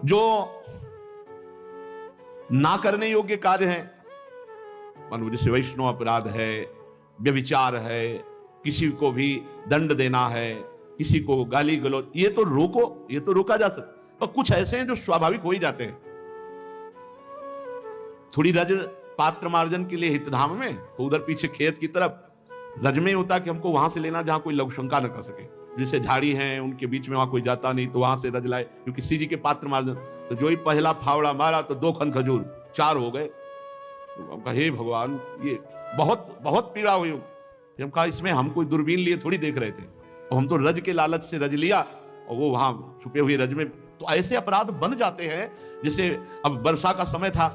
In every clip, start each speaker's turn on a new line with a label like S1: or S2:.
S1: जो ना करने योग्य कार्य हैं, मानो जैसे वैष्णव अपराध है, व्यभिचार है, किसी को भी दंड देना है, किसी को गाली गलौज, ये तो रोको, ये तो रोका जा सकता। और कुछ ऐसे हैं जो स्वाभाविक हो ही जाते हैं। थोड़ी रज पात्र मार्जन के लिए हितधाम में, तो उधर पीछे खेत की तरफ रज में होता कि हमको वहां से लेना जहां कोई लघुशंका न कर सके। जैसे झाड़ी हैं उनके बीच में वहां कोई जाता नहीं, तो वहां से रज लाए, क्योंकि किसी जी के पात्र मार्जन। तो जो ही पहला फावड़ा मारा तो 2 खन खजूर, 4 हो गए। तो हम कहा हे भगवान, ये बहुत बहुत पीड़ा हुई। हम कहा इसमें हम कोई दूरबीन लिए थोड़ी देख रहे थे, और हम तो रज के लालच से रज लिया, और वो वहां छुपे हुए रज में। तो ऐसे अपराध बन जाते हैं। जैसे अब वर्षा का समय था,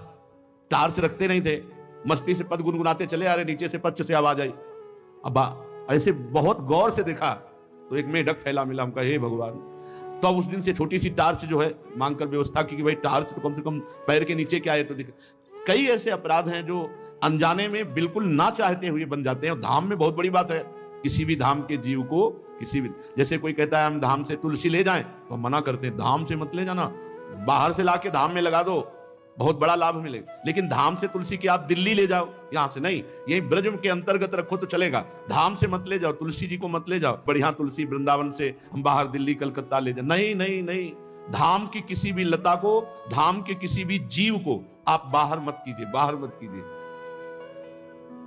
S1: टार्च रखते नहीं थे, मस्ती से पद गुनगुनाते चले आ रहे, नीचे से पच्च से आवाज आई। अब ऐसे बहुत गौर से देखा तो एक मेढक फैला मिला। हम कहा हे भगवान। तो अब उस दिन से छोटी सी टार्च जो है मांग कर व्यवस्था की कि भाई टार्च तो कम से कम पैर के नीचे क्या है तो दिखे। कई ऐसे अपराध हैं जो अनजाने में बिल्कुल ना चाहते हुए बन जाते हैं। धाम में बहुत बड़ी बात है, किसी भी धाम के जीव को किसी भी, जैसे कोई कहता है हम धाम से तुलसी ले जाएं, तो हम मना करते हैं, धाम से मत ले जाना, बाहर से लाके धाम में लगा दो, बहुत बड़ा लाभ मिलेगा। लेकिन धाम से तुलसी की आप दिल्ली ले जाओ, यहां से नहीं, यही ब्रज के अंतर्गत रखो तो चलेगा, धाम से मत ले जाओ, तुलसी जी को मत ले जाओ। बढ़िया तुलसी वृंदावन से हम बाहर दिल्ली कलकत्ता ले जाओ, नहीं नहीं नहीं। धाम की किसी भी लता को, धाम के किसी भी जीव को आप बाहर मत कीजिए, बाहर मत कीजिए।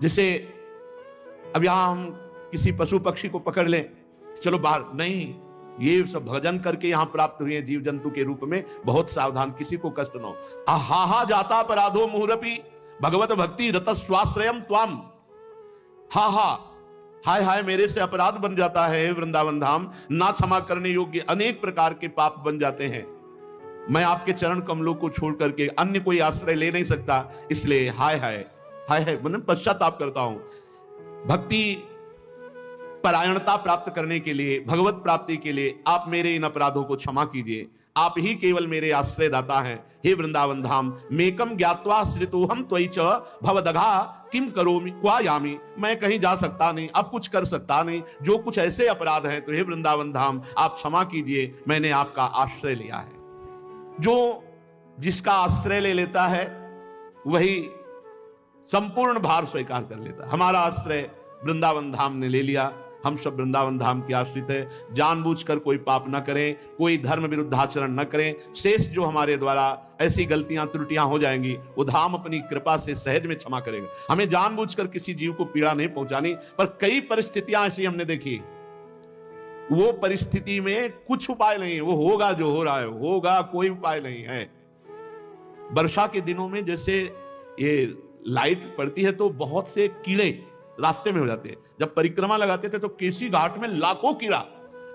S1: जैसे अब यहां हम किसी पशु पक्षी को पकड़ लें, चलो बाहर, नहीं, ये सब भजन करके यहां प्राप्त हुए जीव जंतु के रूप में, बहुत सावधान, किसी को कष्ट न हो। आहा जाता अपराधो मुहुरपि भगवत भक्ति रत स्वाश्रयम त्वाम। हा हा, हाय हाय, मेरे से अपराध बन जाता है वृंदावन धाम, ना क्षमा करने योग्य अनेक प्रकार के पाप बन जाते हैं। मैं आपके चरण कमलों को छोड़ करके अन्य कोई आश्रय ले नहीं सकता, इसलिए हाय हाय हाय हाय मैंने पश्चाताप करता हूं। भक्ति परायणता प्राप्त करने के लिए, भगवत प्राप्ति के लिए आप मेरे इन अपराधों को क्षमा कीजिए। आप ही केवल मेरे आश्रय दाता हैं। हे वृंदावन धाम, मेकम ज्ञात्वा श्रितोहम त्वयि च भवदघा किम करोमि क्वा यामि। मैं कहीं जा सकता नहीं, अब कुछ कर सकता नहीं, जो कुछ ऐसे अपराध हैं, तो हे वृंदावन धाम आप क्षमा कीजिए, मैंने आपका आश्रय लिया है। जो जिसका आश्रय ले लेता है वही संपूर्ण भार स्वीकार कर लेता। हमारा आश्रय वृंदावन धाम ने ले लिया, हम सब वृंदावन धाम के आश्रित है। जानबूझकर कोई पाप न करें, कोई धर्म विरुद्ध आचरण न करें। शेष जो हमारे द्वारा ऐसी गलतियां त्रुटियां हो जाएंगी, वो धाम अपनी कृपा से सहज में क्षमा करेगा। हमें जानबूझकर किसी जीव को पीड़ा नहीं पहुंचानी, पर कई परिस्थितियां ऐसी हमने देखी, वो परिस्थिति में कुछ उपाय नहीं है, वो होगा जो हो रहा है होगा, कोई उपाय नहीं है। वर्षा के दिनों में जैसे ये लाइट पड़ती है तो बहुत से कीड़े रास्ते में हो जाते हैं। जब परिक्रमा लगाते थे तो केसी घाट में लाखों कीड़ा।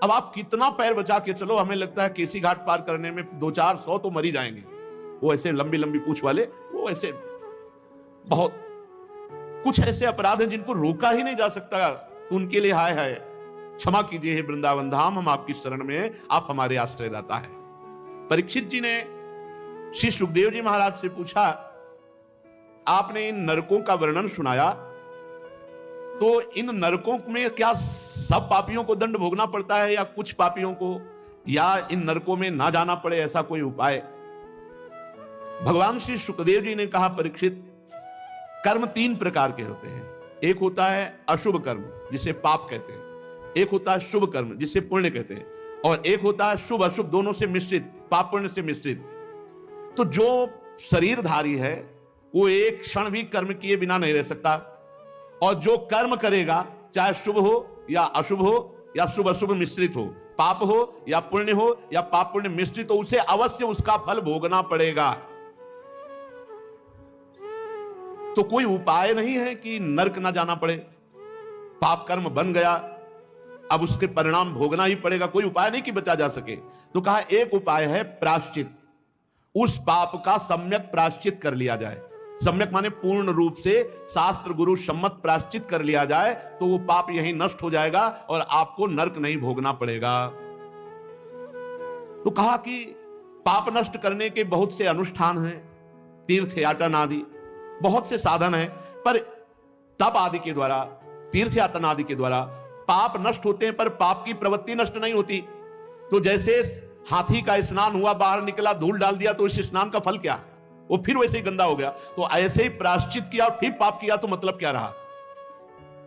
S1: अब आप कितना पैर बचा के चलो, हमें लगता है केसी घाट पार करने में 200-400 तो मर ही जाएंगे। वो ऐसे लंबी लंबी पूंछ वाले, वो ऐसे बहुत कुछ ऐसे अपराध हैं जिनको रोका ही नहीं जा सकता। तो उनके लिए हाय हाय, क्षमा कीजिए हे वृंदावन धाम, हम आपकी शरण में हैं, आप हमारे आश्रयदाता हैं। परीक्षित जी ने श्री सुखदेव जी महाराज से पूछा, आपने इन नरकों का वर्णन सुनाया, तो इन नरकों में क्या सब पापियों को दंड भोगना पड़ता है या कुछ पापियों को, या इन नरकों में ना जाना पड़े, ऐसा कोई उपाय? भगवान श्री सुखदेव जी ने कहा, परीक्षित, कर्म 3 प्रकार के होते हैं। एक होता है अशुभ कर्म जिसे पाप कहते हैं, एक होता है शुभ कर्म जिसे पुण्य कहते हैं, और एक होता है शुभ अशुभ दोनों से मिश्रित, पाप पुण्य से मिश्रित। तो जो शरीरधारी है वो एक क्षण भी कर्म किए बिना नहीं रह सकता, और जो कर्म करेगा, चाहे शुभ हो या अशुभ हो या शुभ अशुभ मिश्रित हो, पाप हो या पुण्य हो या पाप पुण्य मिश्रित हो, उसे अवश्य उसका फल भोगना पड़ेगा। तो कोई उपाय नहीं है कि नरक ना जाना पड़े। पाप कर्म बन गया, अब उसके परिणाम भोगना ही पड़ेगा, कोई उपाय नहीं कि बचा जा सके। तो कहा एक उपाय है प्रायश्चित, उस पाप का सम्यक प्रायश्चित कर लिया जाए। सम्यक माने पूर्ण रूप से शास्त्र गुरु सम्मत प्रायश्चित कर लिया जाए, तो वो पाप यहीं नष्ट हो जाएगा और आपको नरक नहीं भोगना पड़ेगा। तो कहा कि पाप नष्ट करने के बहुत से अनुष्ठान हैं, तीर्थयाटन आदि बहुत से साधन हैं, पर तप आदि के द्वारा, तीर्थयाटन आदि के द्वारा पाप नष्ट होते हैं, पर पाप की प्रवृत्ति नष्ट नहीं होती। तो जैसे हाथी का स्नान हुआ, बाहर निकला, धूल डाल दिया, तो इस स्नान का फल क्या? वो फिर वैसे ही गंदा हो गया। तो ऐसे ही प्रायश्चित किया और फिर पाप किया तो मतलब क्या रहा?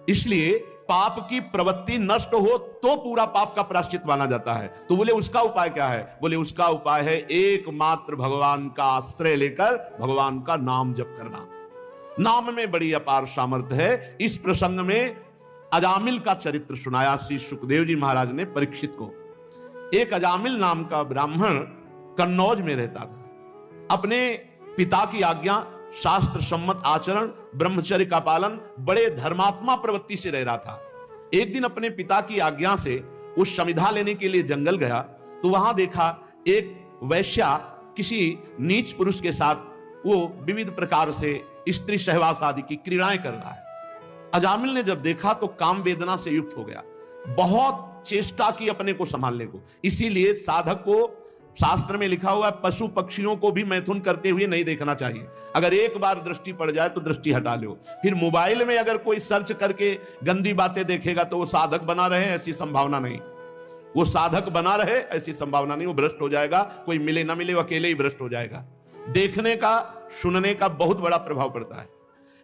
S1: इसलिए पाप की प्रवृत्ति नष्ट हो तो पूरा पाप का प्रायश्चित माना जाता है। तो बोले उसका उपाय क्या है? बोले उसका उपाय है एकमात्र भगवान का आश्रय लेकर भगवान का नाम जप करना। नाम में बड़ी अपार सामर्थ्य है। इस प्रसंग में अजामिल का चरित्र सुनाया श्री सुखदेव जी महाराज ने परीक्षित को। एक अजामिल नाम का ब्राह्मण कन्नौज में रहता था। अपने पिता की आज्ञा, शास्त्र सम्मत आचरण, ब्रह्मचर्य का पालन, बड़े धर्मात्मा प्रवृत्ति से रह रहा था। एक दिन अपने पिता की आज्ञा से वो समिधा लेने के लिए जंगल गया तो वहां देखा एक वेश्या किसी नीच पुरुष के साथ वो विविध प्रकार से स्त्री सहवास आदि की क्रीड़ाएं कर रहा है। अजामिल ने जब देखा तो काम वेदना से युक्त हो गया, बहुत चेष्टा की अपने को संभालने को। इसीलिए साधक को, शास्त्र में लिखा हुआ है, पशु पक्षियों को भी मैथुन करते हुए नहीं देखना चाहिए। अगर एक बार दृष्टि पड़ जाए तो दृष्टि हटा लो। फिर मोबाइल में अगर कोई सर्च करके गंदी बातें देखेगा तो वो साधक बना रहे, ऐसी संभावना नहीं। वो साधक बना रहे ऐसी संभावना नहीं, वो भ्रष्ट हो जाएगा। कोई मिले ना मिले, वो अकेले ही भ्रष्ट हो जाएगा। देखने का, सुनने का बहुत बड़ा प्रभाव पड़ता है।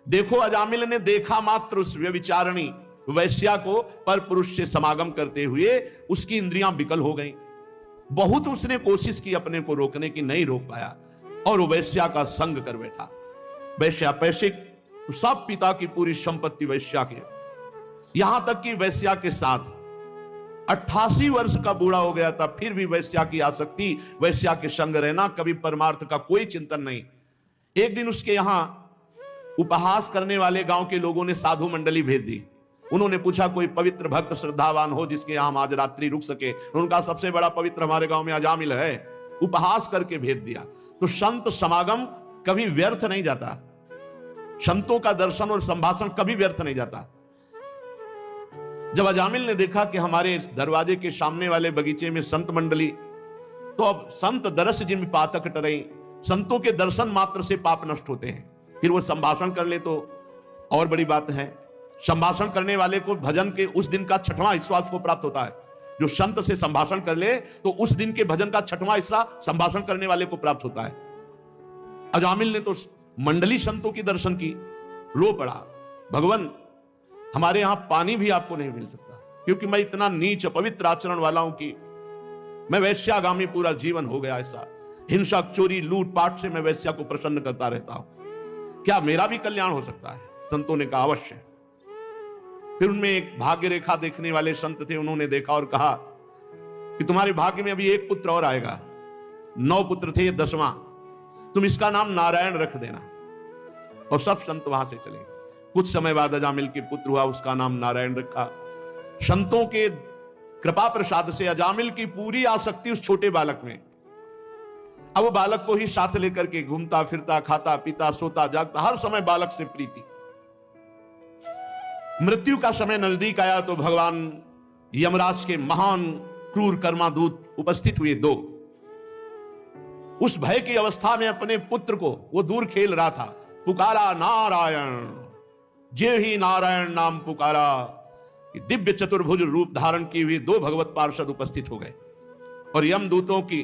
S1: देखो अजामिल ने देखा मात्र उस व्यभिचारिणी वैश्या को पर पुरुष से समागम करते हुए उसकी इंद्रियां विकल हो गईं। बहुत उसने कोशिश की अपने को रोकने की, नहीं रोक पाया और वो वैश्या का संग कर बैठा। वैश्या पैसे, सब पिता की पूरी संपत्ति वैश्या के, यहां तक कि वैश्या के साथ 88 वर्ष का बूढ़ा हो गया था, फिर भी वैश्या की आसक्ति, वैश्या के संग रहना, कभी परमार्थ का कोई चिंतन नहीं। एक दिन उसके यहां उपहास करने वाले गांव के लोगों ने साधु मंडली भेज दी। उन्होंने पूछा कोई पवित्र भक्त श्रद्धावान हो जिसके यहां हम आज रात्रि रुक सके। उनका सबसे बड़ा पवित्र हमारे गांव में अजामिल है। उपहास करके भेज दिया। तो संत समागम कभी व्यर्थ नहीं जाता, संतों का दर्शन और संभाषण कभी व्यर्थ नहीं जाता। जब अजामिल ने देखा कि हमारे दरवाजे के सामने वाले बगीचे में संत मंडली, तो अब संत दरस जिन पातक टरे, संतों के दर्शन मात्र से पाप नष्ट होते हैं। फिर वो संभाषण कर ले तो और बड़ी बात है। संभाषण करने वाले को भजन के उस दिन का 6वां हिस्सा उसको प्राप्त होता है। जो संत से संभाषण कर ले तो उस दिन के भजन का 6वां हिस्सा संभाषण करने वाले को प्राप्त होता है। अजामिल ने तो मंडली संतों की दर्शन की, रो पड़ा, भगवान हमारे यहां पानी भी आपको नहीं मिल सकता, क्योंकि मैं इतना नीच अपवित्र आचरण वाला हूं कि मैं वैश्यागामी पूरा जीवन हो गया। ऐसा हिंसक, चोरी, लूटपाट से मैं वैश्या को प्रसन्न करता रहता हूं, क्या मेरा भी कल्याण हो सकता है? संतों ने कहा अवश्य। फिर उनमें एक भाग्य रेखा देखने वाले संत थे, उन्होंने देखा और कहा कि तुम्हारे भाग्य में अभी एक पुत्र और आएगा। 9 पुत्र थे, 10वां तुम इसका नाम नारायण रख देना। और सब संत वहां से चले। कुछ समय बाद अजामिल के पुत्र हुआ, उसका नाम नारायण रखा। संतों के कृपा प्रसाद से अजामिल की पूरी आसक्ति उस छोटे बालक में। अब वो बालक को ही साथ लेकर के घूमता फिरता, खाता पीता, सोता जागता, हर समय बालक से प्रीति। मृत्यु का समय नजदीक आया तो भगवान यमराज के महान क्रूर कर्मादूत उपस्थित हुए 2। उस भय की अवस्था में अपने पुत्र को वो दूर खेल रहा था, पुकारा नारायण। जे ही नारायण नाम पुकारा, दिव्य चतुर्भुज रूप धारण किए हुए 2 भगवत पार्षद उपस्थित हो गए और यमदूतों की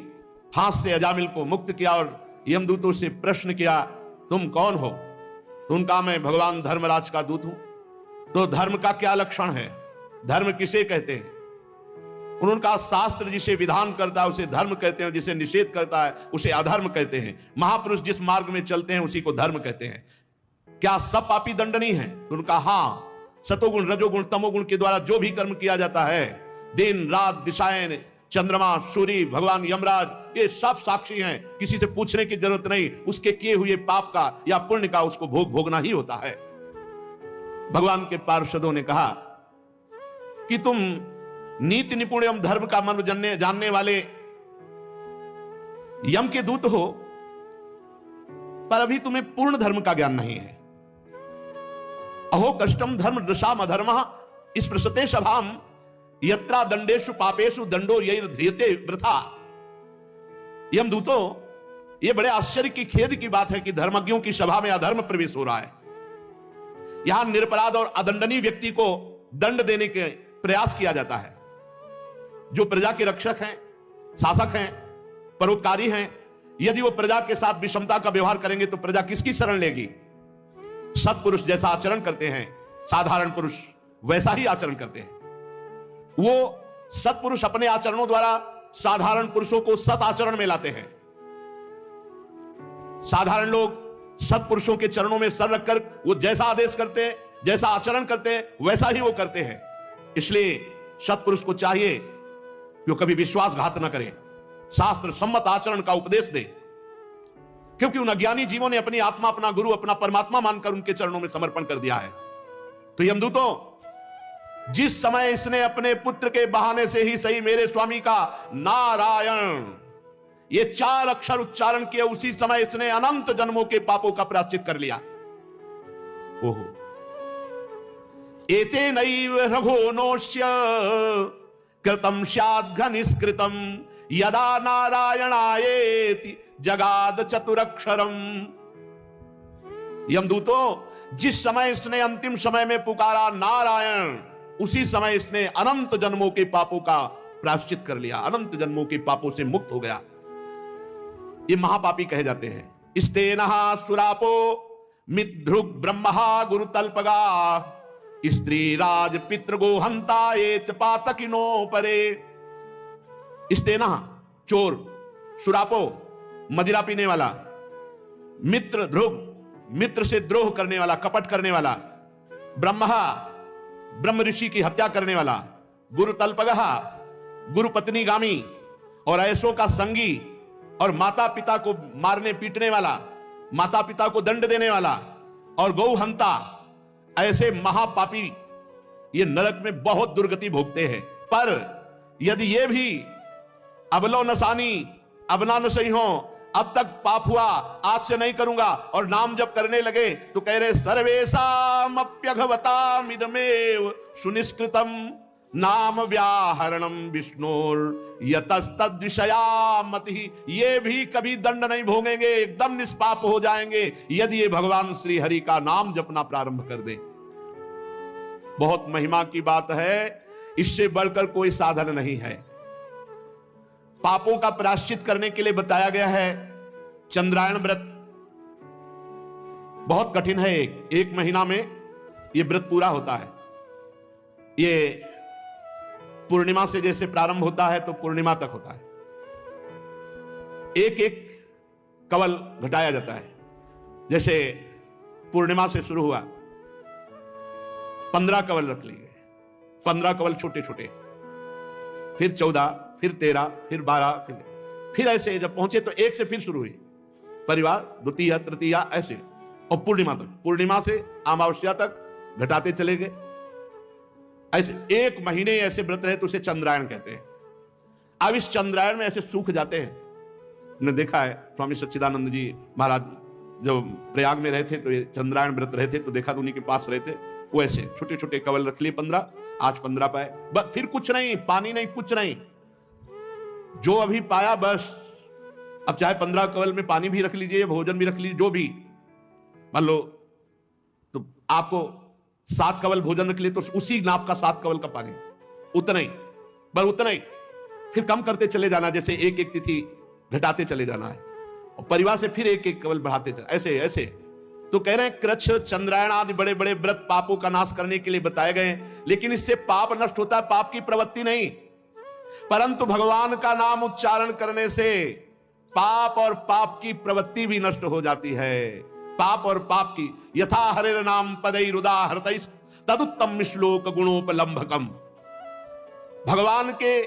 S1: फांस से अजामिल को मुक्त किया और यमदूतों से प्रश्न किया, तुम कौन हो? तो उनका मैं भगवान धर्मराज का दूत हूं। तो धर्म का क्या लक्षण है? धर्म किसे कहते हैं? उन्होंने कहा शास्त्र जिसे विधान करता है उसे धर्म कहते हैं, जिसे निषेध करता है उसे अधर्म कहते हैं। महापुरुष जिस मार्ग में चलते हैं उसी को धर्म कहते हैं। क्या सब पापी दंडनीय है? तो उनका हाँ, सतोगुण रजोगुण तमोगुण के द्वारा जो भी कर्म किया जाता है, दिन रात दिशाएं, चंद्रमा, सूर्य, भगवान यमराज, ये सब साक्षी हैं। किसी से पूछने की जरूरत नहीं, उसके किए हुए पाप का या पुण्य का उसको भोगना ही होता है। भगवान के पार्षदों ने कहा कि तुम नीति निपुण एवं धर्म का मर्म जानने वाले यम के दूत हो, पर अभी तुम्हें पूर्ण धर्म का ज्ञान नहीं है। अहो कष्टम धर्म दृशाम अधर्म स्पृशते सभाम यत्रा दंडेषु पापेषु दंडो यैर ध्रियते वृथा। यमदूतों, ये बड़े आश्चर्य की, खेद की बात है कि धर्मज्ञों की सभा में अधर्म प्रवेश हो रहा है। यहां निरपराध और अदंडनीय व्यक्ति को दंड देने के प्रयास किया जाता है। जो प्रजा के रक्षक हैं शासक हैं, परोपकारी हैं। यदि वो प्रजा के साथ विषमता का व्यवहार करेंगे तो प्रजा किसकी शरण लेगी? सत्पुरुष जैसा आचरण करते हैं, साधारण पुरुष वैसा ही आचरण करते हैं। वो सत्पुरुष अपने आचरणों द्वारा साधारण पुरुषों को सत आचरण में लाते हैं। साधारण लोग सत्पुरुषों के चरणों में सर रखकर वो जैसा आदेश करते हैं, जैसा आचरण करते हैं, वैसा ही वो करते हैं। इसलिए सत्पुरुष को चाहिए कि वो कभी विश्वासघात न करे, शास्त्र सम्मत आचरण का उपदेश दे, क्योंकि उन अज्ञानी जीवों ने अपनी आत्मा, अपना गुरु, अपना परमात्मा मानकर उनके चरणों में समर्पण कर दिया है। तो यमदूतों, जिस समय इसने अपने पुत्र के बहाने से ही सही मेरे स्वामी का नारायण ये 4 अक्षर उच्चारण किए, उसी समय इसने अनंत जन्मों के पापों का प्रायश्चित कर लिया। ओहो, एते नैव रघोनोष्य कृतम स्याद् घनिष्कृतम यदा नारायणायेति जगाद चतुरक्षरम। यमदूतों, जिस समय इसने अंतिम समय में पुकारा नारायण, उसी समय इसने अनंत जन्मों के पापों का प्रायश्चित कर लिया, अनंत जन्मों के पापों से मुक्त हो गया। ये महापापी कहे जाते हैं। स्तेनः सुरापो मिद्धृग ब्रह्महा गुरुतल्पगा स्त्री राज पितृगो हंता ये च पातकिनो परे। स्तेनः चोर, सुरापो मदिरा पीने वाला, मित्र ध्रुव मित्र से द्रोह करने वाला, कपट करने वाला, ब्रह्महा ब्रह्म ऋषि की हत्या करने वाला, गुरु तल्पगहा गुरु पत्नी गामी और ऐसों का संगी, और माता पिता को मारने पीटने वाला, माता पिता को दंड देने वाला, और गौहंता, ऐसे महापापी ये नरक में बहुत दुर्गति भोगते हैं। पर यदि ये भी अबलो नसानी अबना न सही हो, अब तक पाप हुआ, आज से नहीं करूंगा, और नाम जब करने लगे तो कह रहे सर्वेषामप्यघवताम इदमेव सुनिष्कृतम नाम व्याहरणम विष्णुर यतस्तद्विषयामति। ये भी कभी दंड नहीं भोगेंगे, एकदम निष्पाप हो जाएंगे यदि ये भगवान श्री हरि का नाम जपना प्रारंभ कर दे। बहुत महिमा की बात है, इससे बढ़कर कोई साधन नहीं है। पापों का प्रायश्चित करने के लिए बताया गया है चंद्रायण व्रत। बहुत कठिन है, एक महीना में यह व्रत पूरा होता है। ये पूर्णिमा से जैसे प्रारंभ होता है तो पूर्णिमा तक होता है। एक एक कवल घटाया जाता है। जैसे पूर्णिमा से शुरू हुआ, 15 कवल रख लिए गए, 15 कवल छोटे छोटे, फिर 14, फिर 13, फिर 12, फिर ऐसे जब पहुंचे तो एक से फिर शुरू हुई परिवार, द्वितीय, तृतीया, ऐसे, और पूर्णिमा तक, पूर्णिमा से अमावस्या तक घटाते चले गए। ऐसे एक महीने ऐसे व्रत रहे तो उसे चंद्रायण कहते हैं। अब इस चंद्रायण में ऐसे सूख जाते हैं। मैंने देखा है, स्वामी सच्चिदानंद जी महाराज जब प्रयाग में रहे थे तो ये चंद्रायण व्रत रहे थे, तो देखा तो उन्हीं के पास रहे थे, वो ऐसे छोटे छोटे कवल रख लिए 15, आज 15 पाए, बस फिर कुछ नहीं, पानी नहीं, कुछ नहीं, जो अभी पाया बस। अब चाहे 15 कवल में पानी भी रख लीजिए, भोजन भी रख लीजिए, जो भी मान लो, तो आपको 7 कवल भोजन रख लिए तो उसी नाप का 7 कवल का पानी, उतना ही, बस उतना ही। फिर कम करते चले जाना, जैसे एक एक तिथि घटाते चले जाना है, और परिवार से फिर एक एक कवल बढ़ाते चले, ऐसे ऐसे। तो कह रहे हैं कृच्छ, चंद्रायण आदि बड़े बड़े व्रत पापों का नाश करने के लिए बताए गए, लेकिन इससे पाप नष्ट होता है, पाप की प्रवृत्ति नहीं। परंतु भगवान का नाम उच्चारण करने से पाप और पाप की प्रवृत्ति भी नष्ट हो जाती है। पाप और पाप की, यथा हरेर नाम पदैरुदाहृतैः तदुत्तम श्लोक गुणोपलंभकम। भगवान के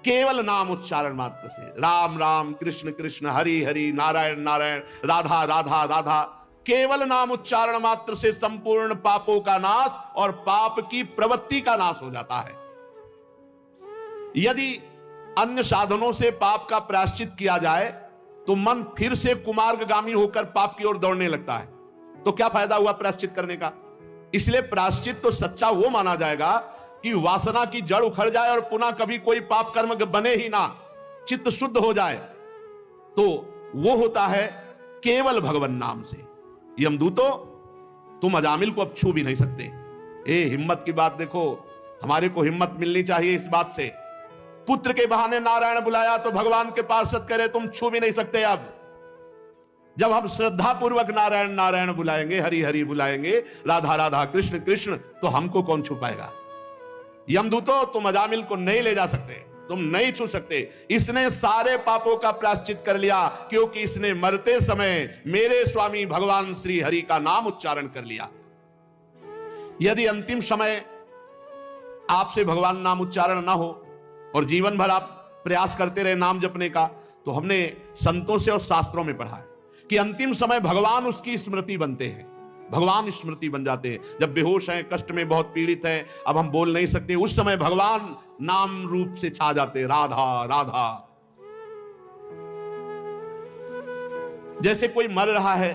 S1: केवल नाम उच्चारण मात्र से, राम राम, कृष्ण कृष्ण, हरि हरि, नारायण नारायण, राधा राधा राधा, केवल नाम उच्चारण मात्र से संपूर्ण पापों का नाश और पाप की प्रवृत्ति का नाश हो जाता है। यदि अन्य साधनों से पाप का प्रायश्चित किया जाए तो मन फिर से कुमार्गगामी होकर पाप की ओर दौड़ने लगता है, तो क्या फायदा हुआ प्रायश्चित करने का। इसलिए प्रायश्चित तो सच्चा वो माना जाएगा कि वासना की जड़ उखड़ जाए और पुनः कभी कोई पाप कर्म बने ही ना, चित्त शुद्ध हो जाए, तो वो होता है केवल भगवान नाम से। यमदूतों, तुम अजामिल को अब छू भी नहीं सकते। हिम्मत की बात देखो, हमारे को हिम्मत मिलनी चाहिए इस बात से पुत्र के बहाने नारायण बुलाया तो भगवान के पार्षद करे तुम छू भी नहीं सकते। अब जब हम श्रद्धा पूर्वक नारायण नारायण बुलाएंगे, हरि हरि बुलाएंगे, राधा राधा कृष्ण कृष्ण, तो हमको कौन छू पाएगा? यमदूतों, तुम अजामिल को नहीं ले जा सकते, तुम नहीं छू सकते। इसने सारे पापों का प्रायश्चित कर लिया क्योंकि इसने मरते समय मेरे स्वामी भगवान श्री हरि का नाम उच्चारण कर लिया। यदि अंतिम समय आपसे भगवान नाम उच्चारण ना हो और जीवन भर आप प्रयास करते रहे नाम जपने का, तो हमने संतों से और शास्त्रों में पढ़ा है कि अंतिम समय भगवान उसकी स्मृति बनते हैं, भगवान स्मृति बन जाते हैं। जब बेहोश हैं, कष्ट में बहुत पीड़ित हैं, अब हम बोल नहीं सकते, उस समय भगवान नाम रूप से छा जाते, राधा राधा। जैसे कोई मर रहा है,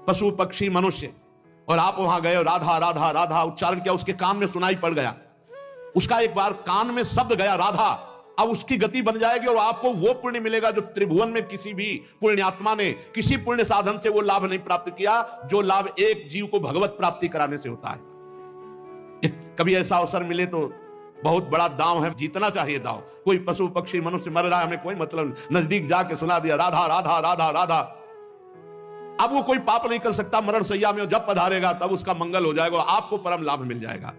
S1: पशु पक्षी मनुष्य, और आप वहां गए और राधा राधा राधा उच्चारण किया, उसके कान में सुनाई पड़ गया, उसका एक बार कान में शब्द गया राधा, अब उसकी गति बन जाएगी और आपको वो पुण्य मिलेगा जो त्रिभुवन में किसी भी पुण्यात्मा ने किसी पुण्य साधन से वो लाभ नहीं प्राप्त किया, जो लाभ एक जीव को भगवत प्राप्ति कराने से होता है। कभी ऐसा अवसर मिले तो बहुत बड़ा दांव है, जीतना चाहिए दांव। कोई पशु पक्षी मनुष्य मर रहा है, हमें कोई मतलब, नजदीक जाके सुना दिया राधा राधा राधा राधा। अब वो कोई पाप नहीं कर सकता, मरण सैया में जब पधारेगा तब उसका मंगल हो जाएगा, आपको परम लाभ मिल जाएगा।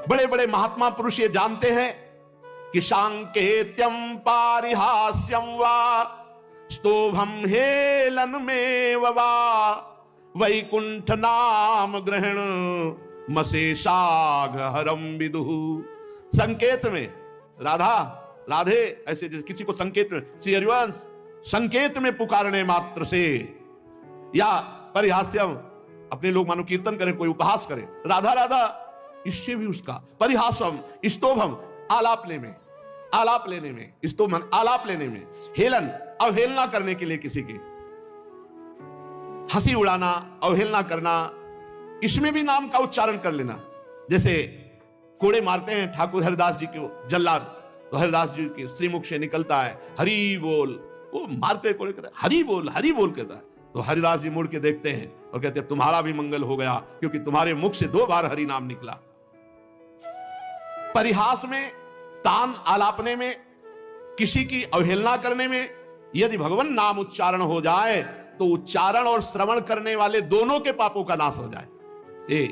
S1: बड़े बड़े महात्मा पुरुष ये जानते हैं कि सांकेत्यम पारिहास्यम वा स्तोभम हेलन में वा वैकुंठ नाम ग्रहण मशेषाघ हरम विदुः। संकेत में राधा राधे, ऐसे किसी को संकेत में, श्री हरिवंश, संकेत में पुकारने मात्र से, या परिहास्यम, अपने लोग मानो कीर्तन करें, कोई उपहास करे, राधा राधा, इससे भी उसका परिहासम, स्तोभम, आलाप लेने में, स्तोभम आलाप लेने में, हेलन अवहेलना करने के लिए, किसी की हंसी उड़ाना, अवहेलना करना, इसमें भी नाम का उच्चारण कर लेना। जैसे कोड़े मारते हैं ठाकुर हरिदास जी को जल्लाद, तो हरिदास जी के श्रीमुख से निकलता है हरि बोल, वो मारते कोड़े कहते हरि बोल कहता है, तो हरिदास जी मुड़ के देखते हैं और कहते हैं तुम्हारा भी मंगल हो गया क्योंकि तुम्हारे मुख से 2 बार हरि नाम निकला। परिहास में, तान आलापने में, किसी की अवहेलना करने में, यदि भगवान नाम उच्चारण हो जाए तो उच्चारण और श्रवण करने वाले दोनों के पापों का नाश हो जाए।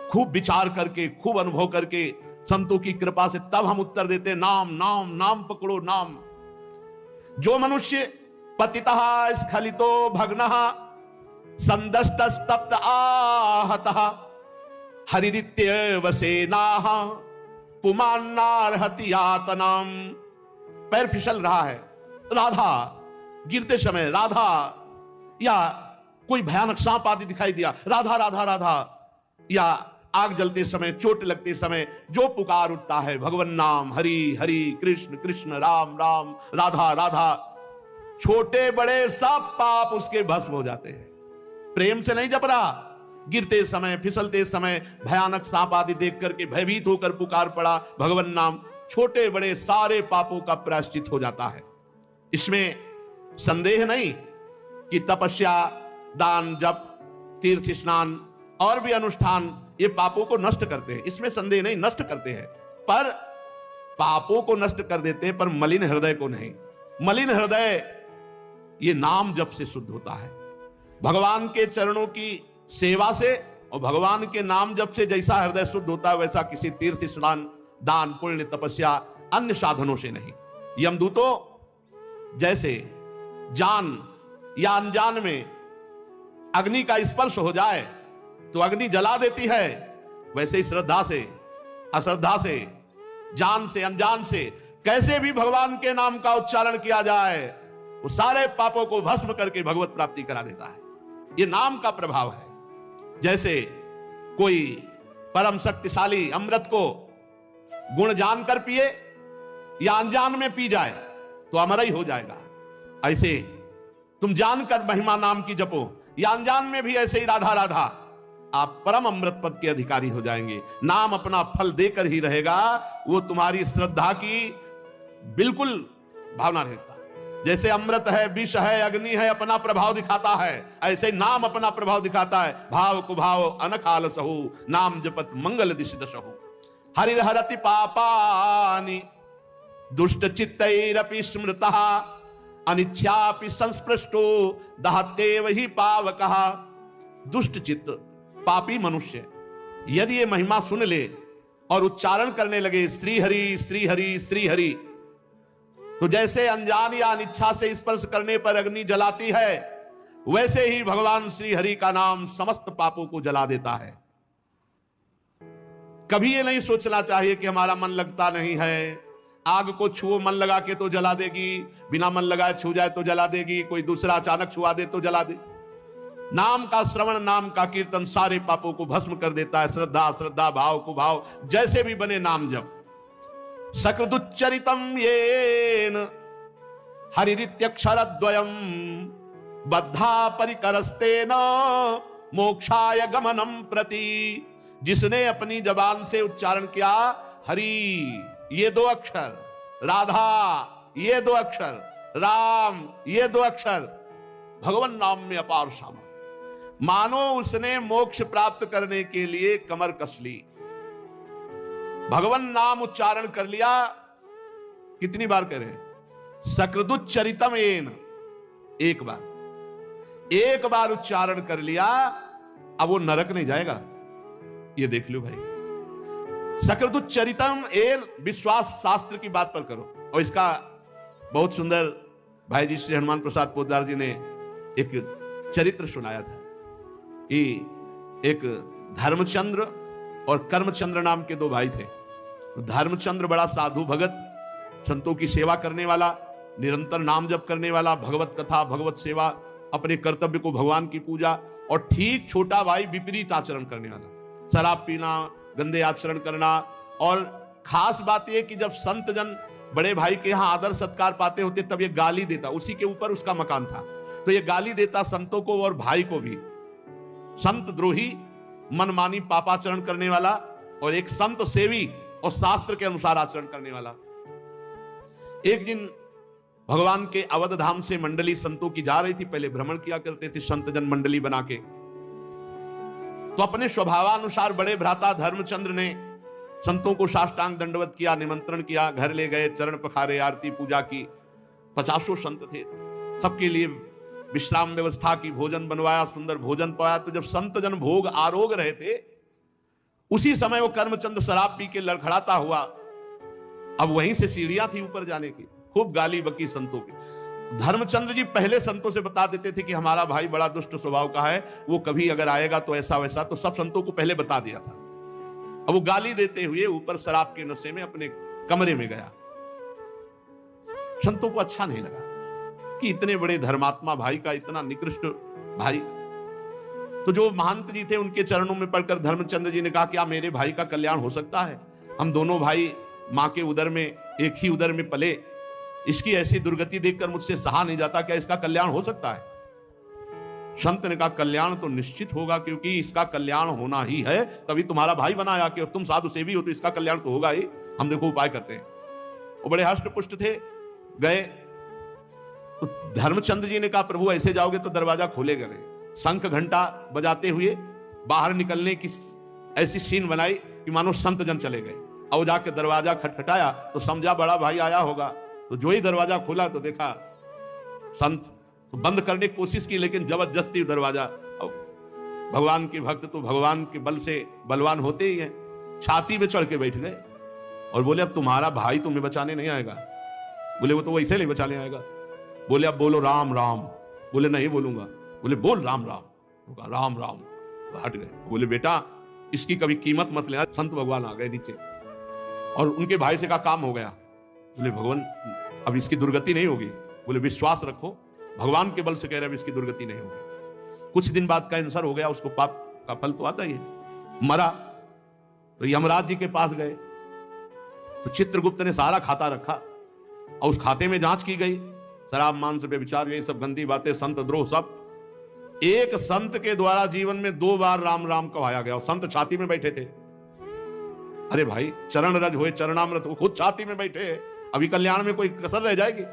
S1: खूब विचार करके, खूब अनुभव करके, संतों की कृपा से तब हम उत्तर देते, नाम नाम नाम पकड़ो नाम। जो मनुष्य पतितः स्खलितो भग्नः संदष्टस्तप्त आहतः हरिरित्येव सेनाः पुमान्नार्हति यातनाम। पैर फिसल रहा है, राधा, गिरते समय राधा, या कोई भयानक सांप आदि दिखाई दिया, राधा राधा राधा, या आग जलते समय, चोट लगते समय जो पुकार उठता है भगवान नाम, हरि हरि कृष्ण कृष्ण राम राम राधा राधा, छोटे बड़े सब पाप उसके भस्म हो जाते हैं। प्रेम से नहीं जप रहा, गिरते समय, फिसलते समय, भयानक सांप आदि देख करके भयभीत होकर पुकार पड़ा भगवान नाम, छोटे बड़े सारे पापों का प्रायश्चित हो जाता है। इसमें संदेह नहीं कि तपस्या, दान, जप, तीर्थ स्नान और भी अनुष्ठान ये पापों को नष्ट करते हैं, इसमें संदेह नहीं, नष्ट करते हैं, पर पापों को नष्ट कर देते हैं, पर मलिन हृदय को नहीं। मलिन हृदय ये नाम जप से शुद्ध होता है, भगवान के चरणों की सेवा से और भगवान के नाम जप से। जैसा हृदय शुद्ध होता है वैसा किसी तीर्थ स्नान, दान, पुण्य, तपस्या, अन्य साधनों से नहीं। यमदूतों, जैसे जान या अनजान में अग्नि का स्पर्श हो जाए तो अग्नि जला देती है, वैसे ही श्रद्धा से, अश्रद्धा से, जान से, अनजान से कैसे भी भगवान के नाम का उच्चारण किया जाए वो सारे पापों को भस्म करके भगवत प्राप्ति करा देता है। ये नाम का प्रभाव है। जैसे कोई परम शक्तिशाली अमृत को गुण जानकर पिए या अनजान में पी जाए तो अमर ही हो जाएगा, ऐसे तुम जानकर महिमा नाम की जपो या अनजान में भी ऐसे ही राधा राधा, आप परम अमृत पद के अधिकारी हो जाएंगे। नाम अपना फल देकर ही रहेगा, वो तुम्हारी श्रद्धा की बिल्कुल भावना रहता। जैसे अमृत है, विष है, अग्नि है, अपना प्रभाव दिखाता है, ऐसे नाम अपना प्रभाव दिखाता है। भाव कुभाव अनखाल सहु, नाम जपत मंगल दिश दशहु। हरिहरति पापानि दुष्ट चित्तैरपि स्मृतः अनिच्छापि संस्पृष्टो दहत्येव हि पावकः। दुष्ट चित्त पापी मनुष्य यदि ये महिमा सुन ले और उच्चारण करने लगे श्री हरि श्री हरि श्री हरि, तो जैसे अनजान या अनिच्छा से स्पर्श करने पर अग्नि जलाती है, वैसे ही भगवान श्री हरि का नाम समस्त पापों को जला देता है। कभी ये नहीं सोचना चाहिए कि हमारा मन लगता नहीं है, आग को छुओ मन लगा के तो जला देगी, बिना मन लगाए छू जाए तो जला देगी, कोई दूसरा अचानक छुआ दे तो जला दे। नाम का श्रवण, नाम का कीर्तन सारे पापों को भस्म कर देता है। श्रद्धा श्रद्धा, भाव को भाव, जैसे भी बने नाम जप। सकृदुच्चरितम येन हरिरित्यक्षरद्वयम् बद्धा परिकरस्तेन मोक्षाय गमनम प्रति। जिसने अपनी जबान से उच्चारण किया हरि ये दो अक्षर, राधा ये दो अक्षर, राम ये दो अक्षर, भगवान नाम में अपार सामर्थ्य, मानो उसने मोक्ष प्राप्त करने के लिए कमर कस ली। भगवान नाम उच्चारण कर लिया, कितनी बार करें? सकृदुच्चरितम येन, एक बार उच्चारण कर लिया, अब वो नरक नहीं जाएगा। ये देख लो भाई, सकृदुच्चरितम एन, विश्वास शास्त्र की बात पर करो। और इसका बहुत सुंदर भाई जी श्री हनुमान प्रसाद पोद्दार जी ने एक चरित्र सुनाया था कि एक धर्मचंद्र और कर्मचंद्र नाम के दो भाई थे। धर्मचंद्र बड़ा साधु भगत, संतों की सेवा करने वाला, निरंतर नाम जप करने वाला, भगवत कथा भगवत सेवा, अपने कर्तव्य को भगवान की पूजा। और ठीक छोटा भाई विपरीत आचरण करने वाला, शराब पीना, गंदे आचरण करना। और खास बात यह कि जब संत जन बड़े भाई के यहां आदर सत्कार पाते होते तब ये गाली देता, उसी के ऊपर उसका मकान था, तो ये गाली देता संतों को और भाई को भी। संत द्रोही, मनमानी पापाचरण करने वाला, और एक संत सेवी और शास्त्र के अनुसार आचरण करने वाला। एक दिन भगवान के अवध धाम से मंडली संतों की जा रही थी, पहले भ्रमण किया करते थे संत जन मंडली बना के। तो अपने स्वभावानुसार बड़े भ्राता धर्मचंद्र ने संतों को साष्टांग दंडवत किया, निमंत्रण किया, घर ले गए, चरण पखारे, आरती पूजा की। 50 संत थे, सबके लिए विश्राम व्यवस्था की, भोजन बनवाया, सुंदर भोजन पाया। तो जब संत जन भोग आरोग रहे थे, उसी समय वो कर्मचंद शराब पी के लड़खड़ाता हुआ, अब वहीं से सीढ़ियां थी ऊपर जाने की, खूब गाली बकी संतों की। धर्मचंद्र जी पहले संतों से बता देते थे कि हमारा भाई बड़ा दुष्ट स्वभाव का है, वो कभी अगर आएगा तो ऐसा वैसा, तो सब संतों को पहले बता दिया था। अब वो गाली देते हुए ऊपर शराब के नशे में अपने कमरे में गया। संतों को अच्छा नहीं लगा कि इतने बड़े धर्मात्मा भाई का इतना निकृष्ट भाई। तो जो महंत जी थे उनके चरणों में पड़कर धर्मचंद्र जी ने कहा, क्या मेरे भाई का कल्याण हो सकता है? हम दोनों भाई मां के उदर में, एक ही उदर में पले, इसकी ऐसी दुर्गति देखकर मुझसे सहा नहीं जाता, क्या इसका कल्याण हो सकता है? संत ने कहा, कल्याण तो निश्चित होगा, क्योंकि इसका कल्याण होना ही है, तभी तुम्हारा भाई बनाया कि तुम साधु सेवी हो, तो इसका कल्याण तो होगा ही। हम देखो उपाय करते हैं। वो बड़े हष्ट पुष्ट थे, गए तो धर्मचंद्र जी ने कहा, प्रभु ऐसे जाओगे तो दरवाजा खोलेगा नहीं। शंख घंटा बजाते हुए बाहर निकलने की ऐसी सीन बनाई कि मानो संत जन चले गए। और जाके दरवाजा खटखटाया तो समझा बड़ा भाई आया होगा। तो जो ही दरवाजा खोला तो देखा संत, तो बंद करने की कोशिश की, लेकिन जबरदस्ती दरवाजा। भगवान के भक्त तो भगवान के बल से बलवान होते ही हैं, छाती में चढ़ के बैठ गए और बोले, अब तुम्हारा भाई तुम्हें बचाने नहीं आएगा। बोले, वो तो वैसे नहीं बचाने आएगा। बोले, अब बोलो राम राम। बोले, नहीं बोलूंगा। बोले, बोल राम राम। राम राम। हट गए। बोले, बेटा इसकी कभी कीमत मत लेना। संत भगवान आ गए नीचे और उनके भाई से कहा, काम हो गया। बोले, भगवान अब इसकी दुर्गति नहीं होगी। बोले, विश्वास रखो, भगवान के बल से कह रहे, अब इसकी दुर्गति नहीं होगी। कुछ दिन बाद कैंसर हो गया उसको, पाप का फल तो आता ही है, मरा। तो यमराज जी के पास गए तो चित्रगुप्त ने सारा खाता रखा और उस खाते में जांच की गई, शराब मांस व्यभिचार यही सब गंदी बातें, संत द्रोह सब। एक संत के द्वारा जीवन में 2 बार राम राम कहाया गया और संत छाती में बैठे थे। अरे भाई, चरण रज होए चरणामृत, वो खुद छाती में बैठे, अभी कल्याण में कोई कसर रह जाएगी।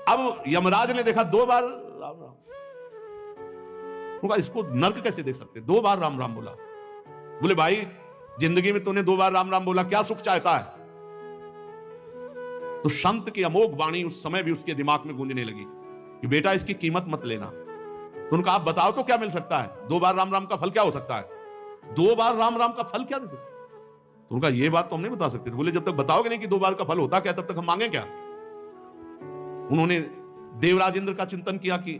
S1: अब यमराज ने देखा 2 बार राम राम, इसको नर्क कैसे देख सकते, 2 बार राम राम बोला। बोले, भाई जिंदगी में तूने 2 बार राम राम बोला, क्या सुख चाहता है? तो संत की अमोघ वाणी उस समय भी उसके दिमाग में गूंजने लगी कि बेटा इसकी कीमत मत लेना। तो उनका आप बताओ तो क्या मिल सकता है? 2 बार राम राम का फल क्या हो सकता है? 2 बार राम राम का फल क्या दे सकते? तो उनका ये बात तो हम नहीं बता सकते। तो बोले जब तक बताओगे नहीं कि 2 बार का फल होता क्या, तब तक हम मांगे क्या? उन्होंने देवराज इंद्र का चिंतन किया कि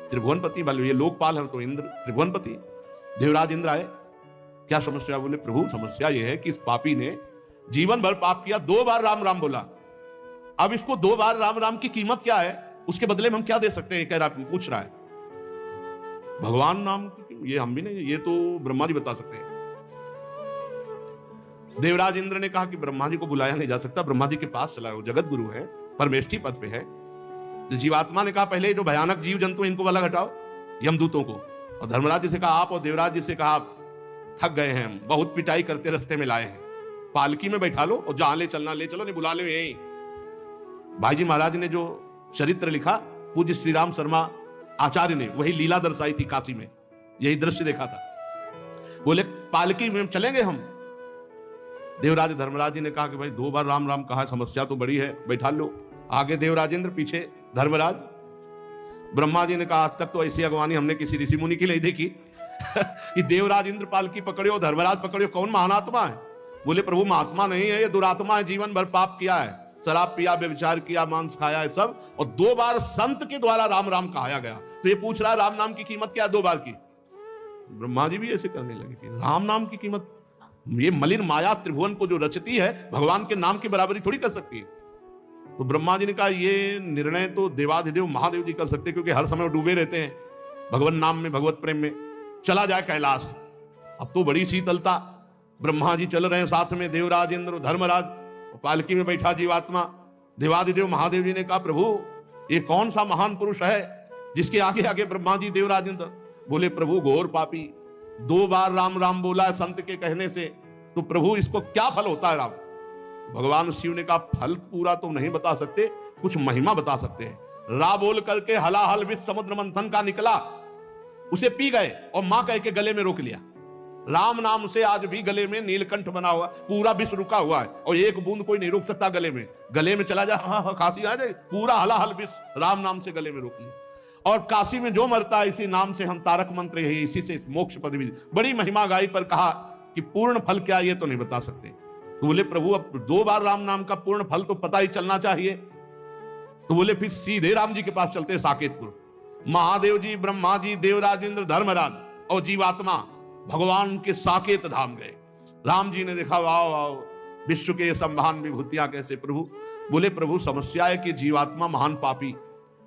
S1: त्रिभुवनपति वाले ये लोकपाल है तो इंद्र त्रिभुवनपति। देवराज इंद्र आए, क्या समस्या? बोले प्रभु समस्या ये है कि इस पापी ने जीवन भर पाप किया, 2 बार राम राम बोला, अब इसको 2 बार राम राम की कीमत क्या है, उसके बदले में हम क्या दे सकते हैं? कह रहा पूछ रहा है। भगवान नाम की ये हम भी नहीं, ये तो ब्रह्मा जी बता सकते हैं। देवराज इंद्र ने कहा कि ब्रह्मा जी को बुलाया नहीं जा सकता, ब्रह्मा जी के पास चला, वो जगत गुरु है, परमेष्ठी पद पे है। तो जीवात्मा ने कहा पहले जो भयानक जीव जंतु इनको वाला घटाओ, यमदूतों को। और धर्मराज जी से कहा आप, और देवराज जी से कहा आप थक गए हैं, हम बहुत पिटाई करते रास्ते में लाए हैं, पालकी में बैठा लो और जहां ले चलना ले चलो, नहीं बुला लो यही। भाई जी महाराज ने जो चरित्र लिखा पूज्य श्री राम शर्मा आचार्य ने, वही लीला दर्शाई थी काशी में, यही दृश्य देखा था। बोले पालकी में चलेंगे हम। देवराज धर्मराज जी ने कहा कि भाई 2 बार राम राम कहा, समस्या तो बड़ी है, बैठा लो। आगे देवराजेंद्र, पीछे धर्मराज। ब्रह्मा जी ने कहा आज तक तो ऐसी अगवानी हमने किसी ऋषि मुनि की नहीं देखी कि देवराज इंद्र पालकी पकड़े हो, धर्मराज पकड़े हो, कौन महात्मा है? बोले प्रभु महात्मा नहीं है, ये दुरात्मा है, जीवन भर पाप किया है, शराब पिया, व्यभिचार किया, मांस खाया है सब, और 2 बार संत के द्वारा राम राम कहाया गया। तो ये पूछ रहा है राम नाम की कीमत क्या है 2 बार की? ब्रह्मा जी भी ऐसे करने लगे कि राम नाम की कीमत, ये मलिन माया त्रिभुवन को जो रचती है भगवान के नाम की बराबरी थोड़ी कर सकती है। तो ब्रह्मा जी ने कहा ये निर्णय तो देवाधिदेव महादेव जी कर सकते, क्योंकि हर समय डूबे रहते हैं भगवान नाम में, भगवत प्रेम में। चला जाए कैलाश। अब तो बड़ी शीतलता, ब्रह्मा जी चल रहे हैं साथ में, देवराज इंद्र धर्मराज, पालकी में बैठा जीवात्मा। देवाधिदेव महादेव जी ने कहा प्रभु ये कौन सा महान पुरुष है जिसके आगे आगे ब्रह्मा जी देवराज इंद्र? बोले प्रभु घोर पापी, 2 बार राम राम बोला है संत के कहने से, तो प्रभु इसको क्या फल होता है? राम भगवान शिव ने कहा फल पूरा तो नहीं बता सकते, कुछ महिमा बता सकते हैं। रा बोल करके हलाहल विष समुद्र मंथन का निकला, उसे पी गए और मां कह के गले में रोक लिया। राम नाम से आज भी गले में नीलकंठ बना हुआ, पूरा विष रुका हुआ है और एक बूंद कोई नहीं रोक सकता गले में चला जा, हाँ खांसी आ जाए, पूरा हलाहल विष राम नाम से गले में रोक लिया। और काशी में जो मरता है इसी नाम से हम तारक मंत्र है, इसी से मोक्ष पदवी। बड़ी महिमा गाई, पर कहा कि पूर्ण फल क्या ये तो नहीं बता सकते। तो बोले प्रभु अब 2 बार राम नाम का पूर्ण फल तो पता ही चलना चाहिए। तो बोले फिर सीधे राम जी के पास चलते साकेतपुर। महादेव जी, ब्रह्मा जी, देवराज इंद्र, धर्मराज और जीवात्मा भगवान के साकेत धाम गए। राम जी ने देखा वाह वाह, विश्व के सम्मान विभूतियां कैसे प्रभु। बोले प्रभु समस्या है कि जीवात्मा महान पापी,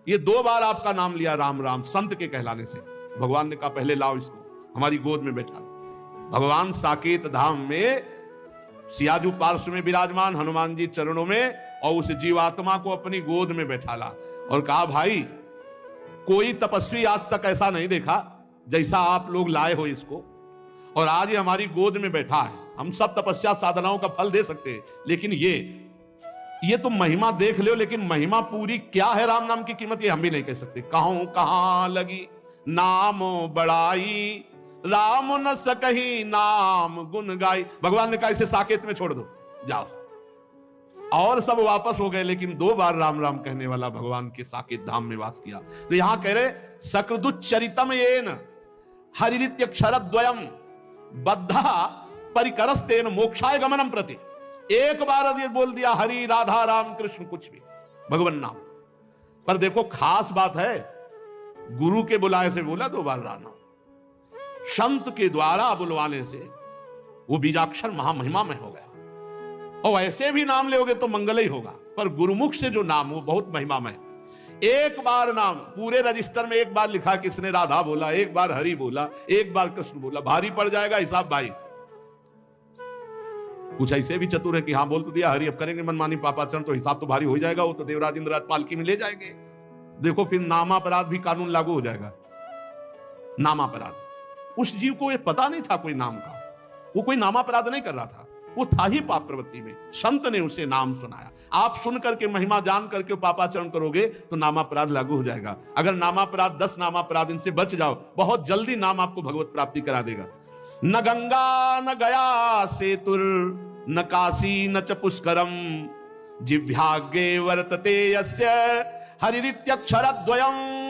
S1: ये 2 बार आपका नाम लिया राम राम संत के कहलाने से। भगवान ने कहा पहले लाओ इसको हमारी गोद में बैठा लो। भगवान साकेत धाम में सियाजू पार्श्व में विराजमान, हनुमान जी चरणों में, और उस जीवात्मा को अपनी गोद में बैठा ला और कहा भाई कोई तपस्वी आज तक ऐसा नहीं देखा जैसा आप लोग लाए हो इसको, और आज ये हमारी गोद में बैठा है। हम सब तपस्या साधनाओं का फल दे सकते हैं, लेकिन ये तुम महिमा देख लो, लेकिन महिमा पूरी क्या है राम नाम की कीमत ये हम भी नहीं कह सकते। कहूं कहां लगी नाम बड़ाई, राम न सकही नाम गुण गाई। भगवान ने कहा इसे साकेत में छोड़ दो, जाओ। और सब वापस हो गए, लेकिन 2 बार राम राम कहने वाला भगवान के साकेत धाम में वास किया। तो यहां कह रहे सकृदुच्चरितम येन हरित्यक्षरद्वयम बद्धा परिकरस्तेन मोक्षाय गमनम प्रति। एक बार यदि बोल दिया हरि राधा राम कृष्ण कुछ भी भगवान नाम, पर देखो खास बात है गुरु के बुलाए से बोला 2 बार राम नाम, संत के द्वारा बुलवाने से वो बीजाक्षर महामहिमा में हो गया। और ऐसे भी नाम लोगे तो मंगल ही होगा, पर गुरुमुख से जो नाम वो बहुत महिमा में। एक बार नाम पूरे रजिस्टर में एक बार लिखा किसने राधा बोला, एक बार हरि बोला, एक बार कृष्ण बोला, भारी पड़ जाएगा हिसाब भाई। कुछ ऐसे भी चतुर है कि हाँ बोल तो दिया हरि, अब करेंगे मनमानी पापाचरण तो हिसाब तो भारी हो जाएगा, वो तो देवराज इंद्र पालकी में ले जाएंगे। देखो फिर नामापराध भी कानून लागू हो जाएगा। नामापराध उस जीव को ये पता नहीं था कोई नाम का, वो कोई नामापराध नहीं कर रहा था, वो था ही पाप प्रवृत्ति में। संत ने उसे नाम सुनाया, आप सुन करके महिमा जान करके पापाचरण करोगे तो नामापराध लागू हो जाएगा। अगर नामापराध 10 नामापराध इनसे बच जाओ, बहुत जल्दी नाम आपको भगवत प्राप्ति करा देगा। न गंगा न गया सेतुर न काशी न च पुष्करम जिह्वाग्रे वर्तते यस्य हरिरित्यक्षरद्वयम्।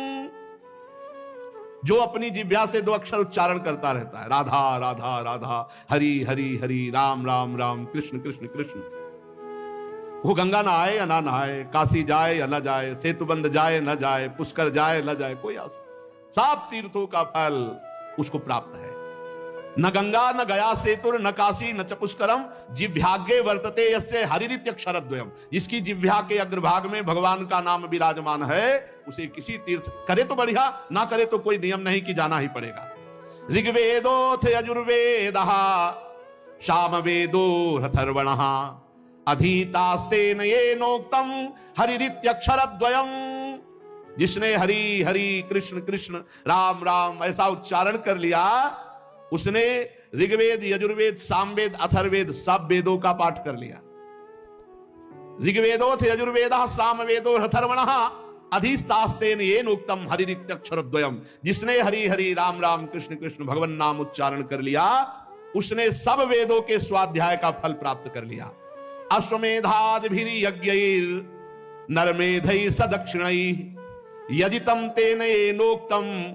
S1: जो अपनी जिह्वा से दो अक्षर उच्चारण करता रहता है, राधा राधा राधा, हरि हरि हरि, राम राम राम, कृष्ण कृष्ण कृष्ण, वो गंगा नहाए या ना नहाए, काशी जाए या ना जाए, सेतुबंध जाए ना जाए, पुष्कर जाए ना जाए, कोई आस, सब तीर्थों का फल उसको प्राप्त है। न गंगा न गया सेतुर न काशी न च पुष्करम जिह्वाग्रे वर्तते यस्य हरिरित्यक्षरद्वयम्। जिसकी जिह्वा के अग्रभाग में भगवान का नाम विराजमान है, उसे किसी तीर्थ, करे तो बढ़िया, ना करे तो कोई नियम नहीं कि जाना ही पड़ेगा। ऋग्वेदोथ यजुर्वेदः सामवेदो अथर्वणः अधीतास्तेन येनोक्तम हरिरित्यक्षरद्वयम्। जिसने हरि हरि कृष्ण कृष्ण राम राम ऐसा उच्चारण कर लिया, उसने ऋग्वेद यजुर्वेद सामवेद अथर्ववेद सब वेदों का पाठ कर लिया। ऋग्वेदोथ यजुर्वेदः सामवेदो अथर्वणः अधीस्तास्तेन येन उक्तम हरिरित्यक्षरद्वयम्। जिसने हरि हरि राम राम कृष्ण कृष्ण भगवान नाम उच्चारण कर लिया, उसने सब वेदों के स्वाध्याय का फल प्राप्त कर लिया। अश्वमेधादिभिर्यज्ञैर् नरमेधैः सदक्षिणैः यदितं तेन येनोक्तम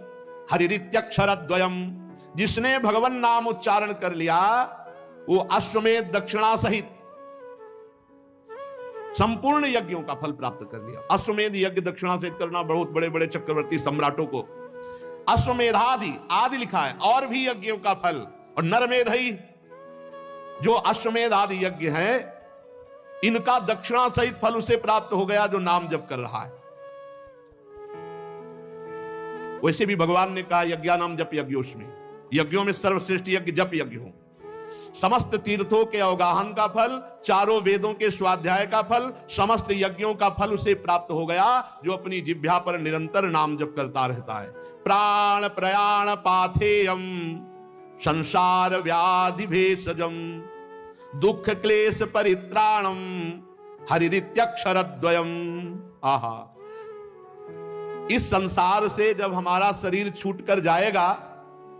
S1: हरिरित्यक्षरद्वयम्। जिसने भगवान नाम उच्चारण कर लिया, वो अश्वमेध दक्षिणा सहित संपूर्ण यज्ञों का फल प्राप्त कर लिया। अश्वमेध यज्ञ दक्षिणा सहित करना बहुत बड़े बड़े चक्रवर्ती सम्राटों को अश्वमेधादि आदि लिखा है, और भी यज्ञों का फल। और नरमेधई जो अश्वमेध आदि यज्ञ है, इनका दक्षिणा सहित फल उसे प्राप्त हो गया जो नाम जप कर रहा है। वैसे भी भगवान ने कहा यज्ञानाम जप यज्ञोस्मि, यज्ञों में सर्वश्रेष्ठ यज्ञ जप यज्ञ हो। समस्त तीर्थों के अवगाहन का फल, चारों वेदों के स्वाध्याय का फल, समस्त यज्ञों का फल उसे प्राप्त हो गया जो अपनी जिह्वा पर निरंतर नाम जप करता रहता है। प्राण प्रयाण पाथेयम संसार व्याधि भेषजम दुख क्लेश परित्राणम हरिरित्यक्षरद्वयम। आहा, इस संसार से जब हमारा शरीर छूटकर जाएगा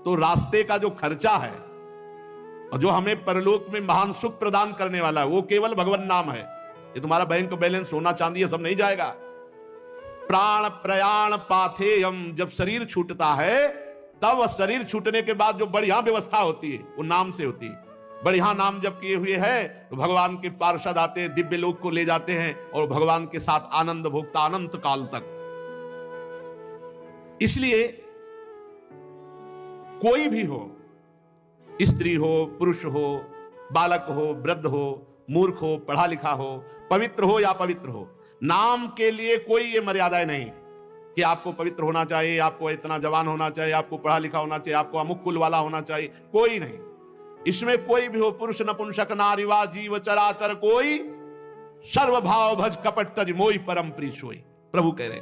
S1: तो रास्ते का जो खर्चा है और जो हमें परलोक में महान सुख प्रदान करने वाला है, वो केवल भगवान नाम है। ये तुम्हारा बैंक बैलेंस सोना चांदी ये सब नहीं जाएगा। प्राण प्रयाण पाथेयम, जब शरीर छूटता है, तब शरीर छूटने के बाद जो बढ़िया व्यवस्था होती है वो नाम से होती है। बढ़िया नाम जब किए हुए है तो भगवान के पार्षद आते हैं, दिव्य लोक को ले जाते हैं और भगवान के साथ आनंद भोगता अनंत काल तक। इसलिए कोई भी हो, स्त्री हो पुरुष हो, बालक हो वृद्ध हो, मूर्ख हो पढ़ा लिखा हो, पवित्र हो या पवित्र हो, नाम के लिए कोई ये मर्यादाएं नहीं कि आपको पवित्र होना चाहिए, आपको इतना जवान होना चाहिए, आपको पढ़ा लिखा होना चाहिए, आपको अमुक कुल वाला होना चाहिए, कोई नहीं। इसमें कोई भी हो, पुरुष नपुंसक नारीवा जीव चराचर कोई, सर्वभाव भज कपट तज मोई परम प्रीत सोई, प्रभु कह रहे।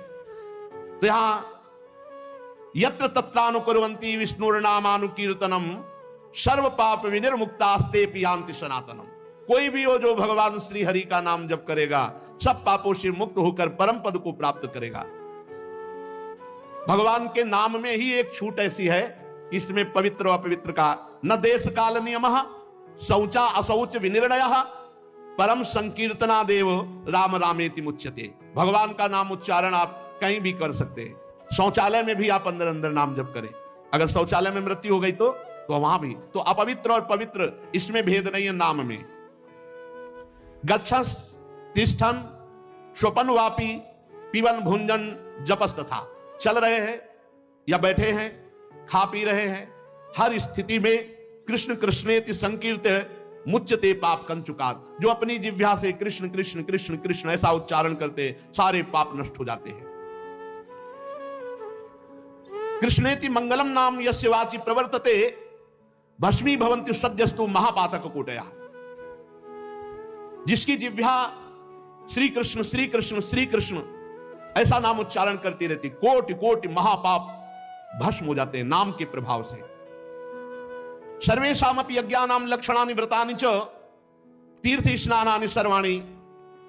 S1: तो यहां यत्र तत्रानुकुर्वन्ति विष्णुर्नामानुकीर्तनम सर्व पाप विनिर्मुक्तास्ते पियांति सनातनम। कोई भी हो जो भगवान श्री हरि का नाम जप करेगा, सब पापों से मुक्त होकर परम पद को प्राप्त करेगा। भगवान के नाम में ही एक छूट ऐसी है, इसमें पवित्र और अपवित्र का न देश काल नियमः शौचा अशौच विनिर्णयः परम संकीर्तना देव राम रामेति मुच्यते। भगवान का नाम उच्चारण आप कहीं भी कर सकते हैं। शौचालय में भी आप अंदर अंदर नाम जप करें। अगर शौचालय में मृत्यु हो गई तो वहां भी, तो अपवित्र और पवित्र इसमें भेद नहीं है नाम में। गच्छस तिष्ठन स्वपन वापी पीवन भुंजन जपस तथा, चल रहे हैं या बैठे हैं, खा पी रहे हैं, हर स्थिति में कृष्ण कृष्णेति संकीर्त मुच्यते पाप कंचुकात। जो अपनी जिह्वा से कृष्ण कृष्ण कृष्ण कृष्ण ऐसा उच्चारण करते, सारे पाप नष्ट हो जाते हैं। कृष्णेति मंगलम नाम यस्य वाचि प्रवर्तते भस्मी भवन्ति सद्यस्तु महापातक कोटया। जिसकी जिह्वा श्री कृष्ण श्री कृष्ण श्री कृष्ण ऐसा नाम उच्चारण करती रहती, कोटि कोटि महापाप भस्म हो जाते हैं नाम के प्रभाव से। सर्वेषामपि यज्ञानां लक्षणानि व्रतानि च तीर्थ स्नानानि सर्वाणि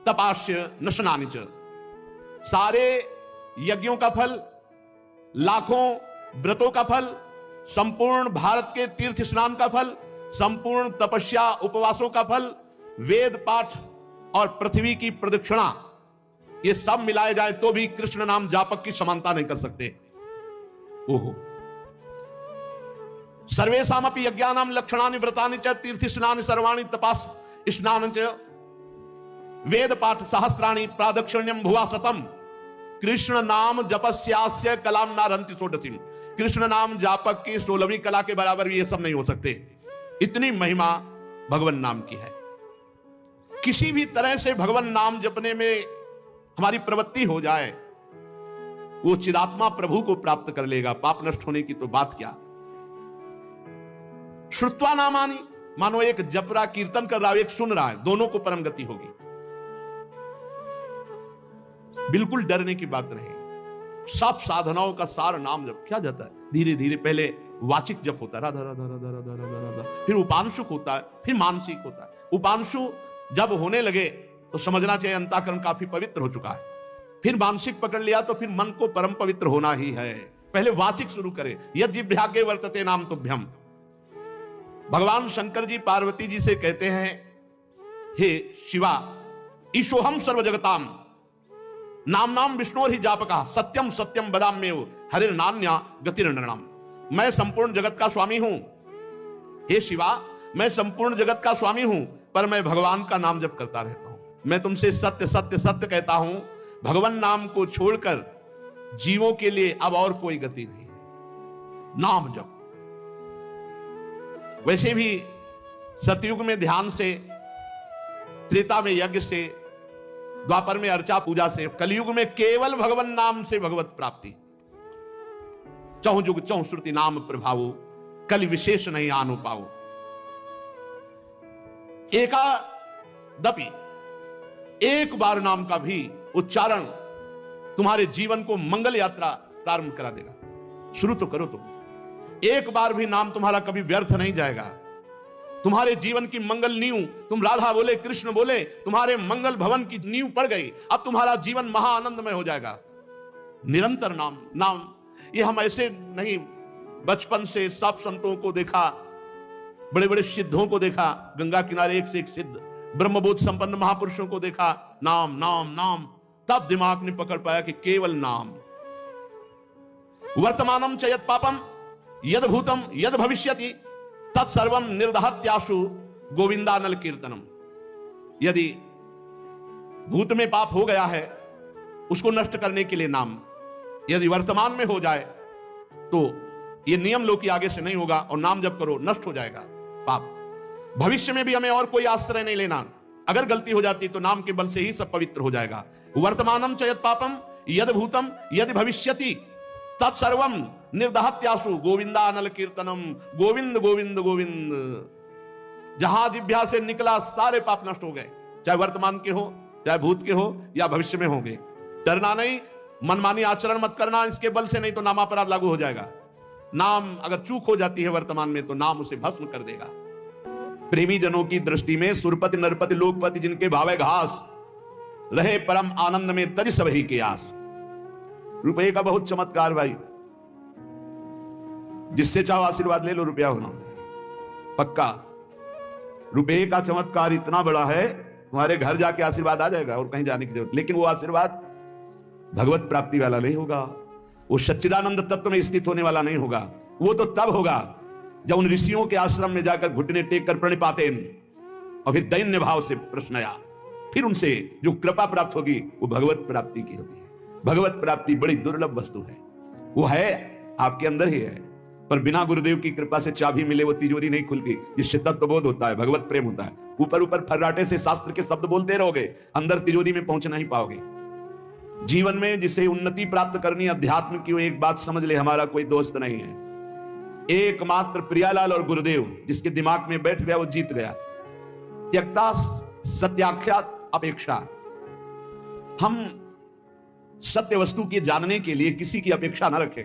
S1: तपास्य नशनानि च। सारे यज्ञों का फल, लाखों व्रतों का फल, संपूर्ण भारत के तीर्थ स्नान का फल, संपूर्ण तपस्या उपवासों का फल, वेद पाठ और पृथ्वी की प्रदक्षिणा, ये सब मिलाए जाए तो भी कृष्ण नाम जापक की समानता नहीं कर सकते। ओहो, सर्वेषामपि यज्ञानां लक्षणानि व्रतानि च तीर्थ स्नानि सर्वाणि तपास स्नान च वेद पाठ सहस्राणि प्रादक्षिण्यम भुवा शतम कृष्ण नाम जपस्यास्य कलाम नारंति षोडशीम। कृष्ण नाम जापक की 16वीं कला के बराबर ये सब नहीं हो सकते। इतनी महिमा भगवान नाम की है। किसी भी तरह से भगवान नाम जपने में हमारी प्रवृत्ति हो जाए, वो चिदात्मा प्रभु को प्राप्त कर लेगा। पाप नष्ट होने की तो बात क्या। श्रुत्वा नामानि, मानो एक जप रहा कीर्तन कर रहा है, एक सुन रहा है, दोनों को परम गति होगी। बिल्कुल डरने की बात नहीं। सब साधनाओं का सार नाम जप क्या जाता है। धीरे धीरे पहले वाचिक जप होता है, राधा राधा राधा राधा राधा राधा, फिर उपांशुक होता है, फिर मानसिक होता है। उपांशु जब होने लगे तो समझना चाहिए अंतःकरण काफी पवित्र हो चुका है। फिर मानसिक पकड़ लिया तो फिर मन को परम पवित्र होना ही है। पहले वाचिक शुरू करे, यद जिह्वाग्रे वर्तते नाम तुभ्यम। भगवान शंकर जी पार्वती जी से कहते हैं, हे शिवा ईशोहम सर्व जगताम नाम नाम विष्णु ही जापका सत्यम सत्यम बदाम्येव हरिर नान्या गतिर नृणाम। मैं संपूर्ण जगत का स्वामी हूं। हे शिवा, मैं संपूर्ण जगत का स्वामी हूं, पर मैं भगवान का नाम जप करता रहता हूं। मैं तुमसे सत्य सत्य सत्य कहता हूं, भगवान नाम को छोड़कर जीवों के लिए अब और कोई गति नहीं है। नाम जप। वैसे भी सतयुग में ध्यान से, त्रेता में यज्ञ से, द्वापर में अर्चा पूजा से, कलयुग में केवल भगवान नाम से भगवत प्राप्ति। चहु जुग चहु श्रुति नाम प्रभावो, कलि विशेष नहीं आनु पाओ। एकादपि एक बार नाम का भी उच्चारण तुम्हारे जीवन को मंगल यात्रा प्रारंभ करा देगा। शुरू तो करो तुम। एक बार भी नाम तुम्हारा कभी व्यर्थ नहीं जाएगा। तुम्हारे जीवन की मंगल नींव, तुम राधा बोले कृष्ण बोले, तुम्हारे मंगल भवन की नींव पड़ गई। अब तुम्हारा जीवन महाआनंदमय हो जाएगा। निरंतर नाम नाम। ये हम ऐसे नहीं, बचपन से सब संतों को देखा, बड़े बड़े सिद्धों को देखा, गंगा किनारे एक से एक सिद्ध ब्रह्मबोध संपन्न महापुरुषों को देखा, नाम नाम नाम। तब दिमाग ने पकड़ पाया कि केवल नाम। वर्तमानम च यत् पापम यद भूतम यद भविष्यति तत्सर्वम निर्दहत्याशु गोविंदानल कीर्तनम। यदि भूत में पाप हो गया है उसको नष्ट करने के लिए नाम, यदि वर्तमान में हो जाए तो ये नियम लो कि आगे से नहीं होगा, और नाम जब करो नष्ट हो जाएगा पाप। भविष्य में भी हमें और कोई आश्रय नहीं लेना। अगर गलती हो जाती तो नाम के बल से ही सब पवित्र हो जाएगा। वर्तमानम च यत् पापम यद भूतम यद भविष्यति तत्सर्वम निर्दहत्यासु गोविंदानल कीर्तनम। गोविंद गोविंद गोविंद। जहां जिह्वा से निकला सारे पाप नष्ट हो गए, चाहे वर्तमान के हो, चाहे भूत के हो, या भविष्य में होंगे। डरना नहीं, मनमानी आचरण मत करना इसके बल से, नहीं तो नामापराध लागू हो जाएगा। नाम अगर चूक हो जाती है वर्तमान में तो नाम उसे भस्म कर देगा। प्रेमी जनों की दृष्टि में सुरपति नरपति लोकपति जिनके भावे घास, रहे परम आनंद में तज सबही के आस। रुपये का बहुत चमत्कार भाई, जिससे चाहो आशीर्वाद ले लो, रुपया होना पक्का। रुपये का चमत्कार इतना बड़ा है, तुम्हारे घर जाके आशीर्वाद आ जाएगा और कहीं जाने की जरूरत। लेकिन वो आशीर्वाद भगवत प्राप्ति वाला नहीं होगा, वो सच्चिदानंद तत्व में स्थित होने वाला नहीं होगा। वो तो तब होगा जब उन ऋषियों के आश्रम में जाकर घुटने टेक कर प्रणिपातेन, और फिर दैन्य भाव से प्रश्नया, फिर उनसे जो कृपा प्राप्त होगी वो भगवत प्राप्ति की होती है। भगवत प्राप्ति बड़ी दुर्लभ वस्तु है, वो है आपके अंदर ही है, पर बिना गुरुदेव की कृपा से चाबी मिले वो तिजोरी नहीं खुलती, जिससे तत्वबोध होता है, भगवत प्रेम होता है। ऊपर ऊपर फर्राटे से शास्त्र के शब्द बोलते रहोगे, अंदर तिजोरी में पहुंच नहीं पाओगे। जीवन में जिसे उन्नति प्राप्त करनी अध्यात्म की, वो एक बात समझ ले, हमारा कोई दोस्त नहीं है। एकमात्र प्रियालाल और गुरुदेव जिसके दिमाग में बैठ गया वो जीत गया। त्यक्ता सत्याख्यात अपेक्षा। हम सत्य वस्तु के जानने के लिए किसी की अपेक्षा न रखें।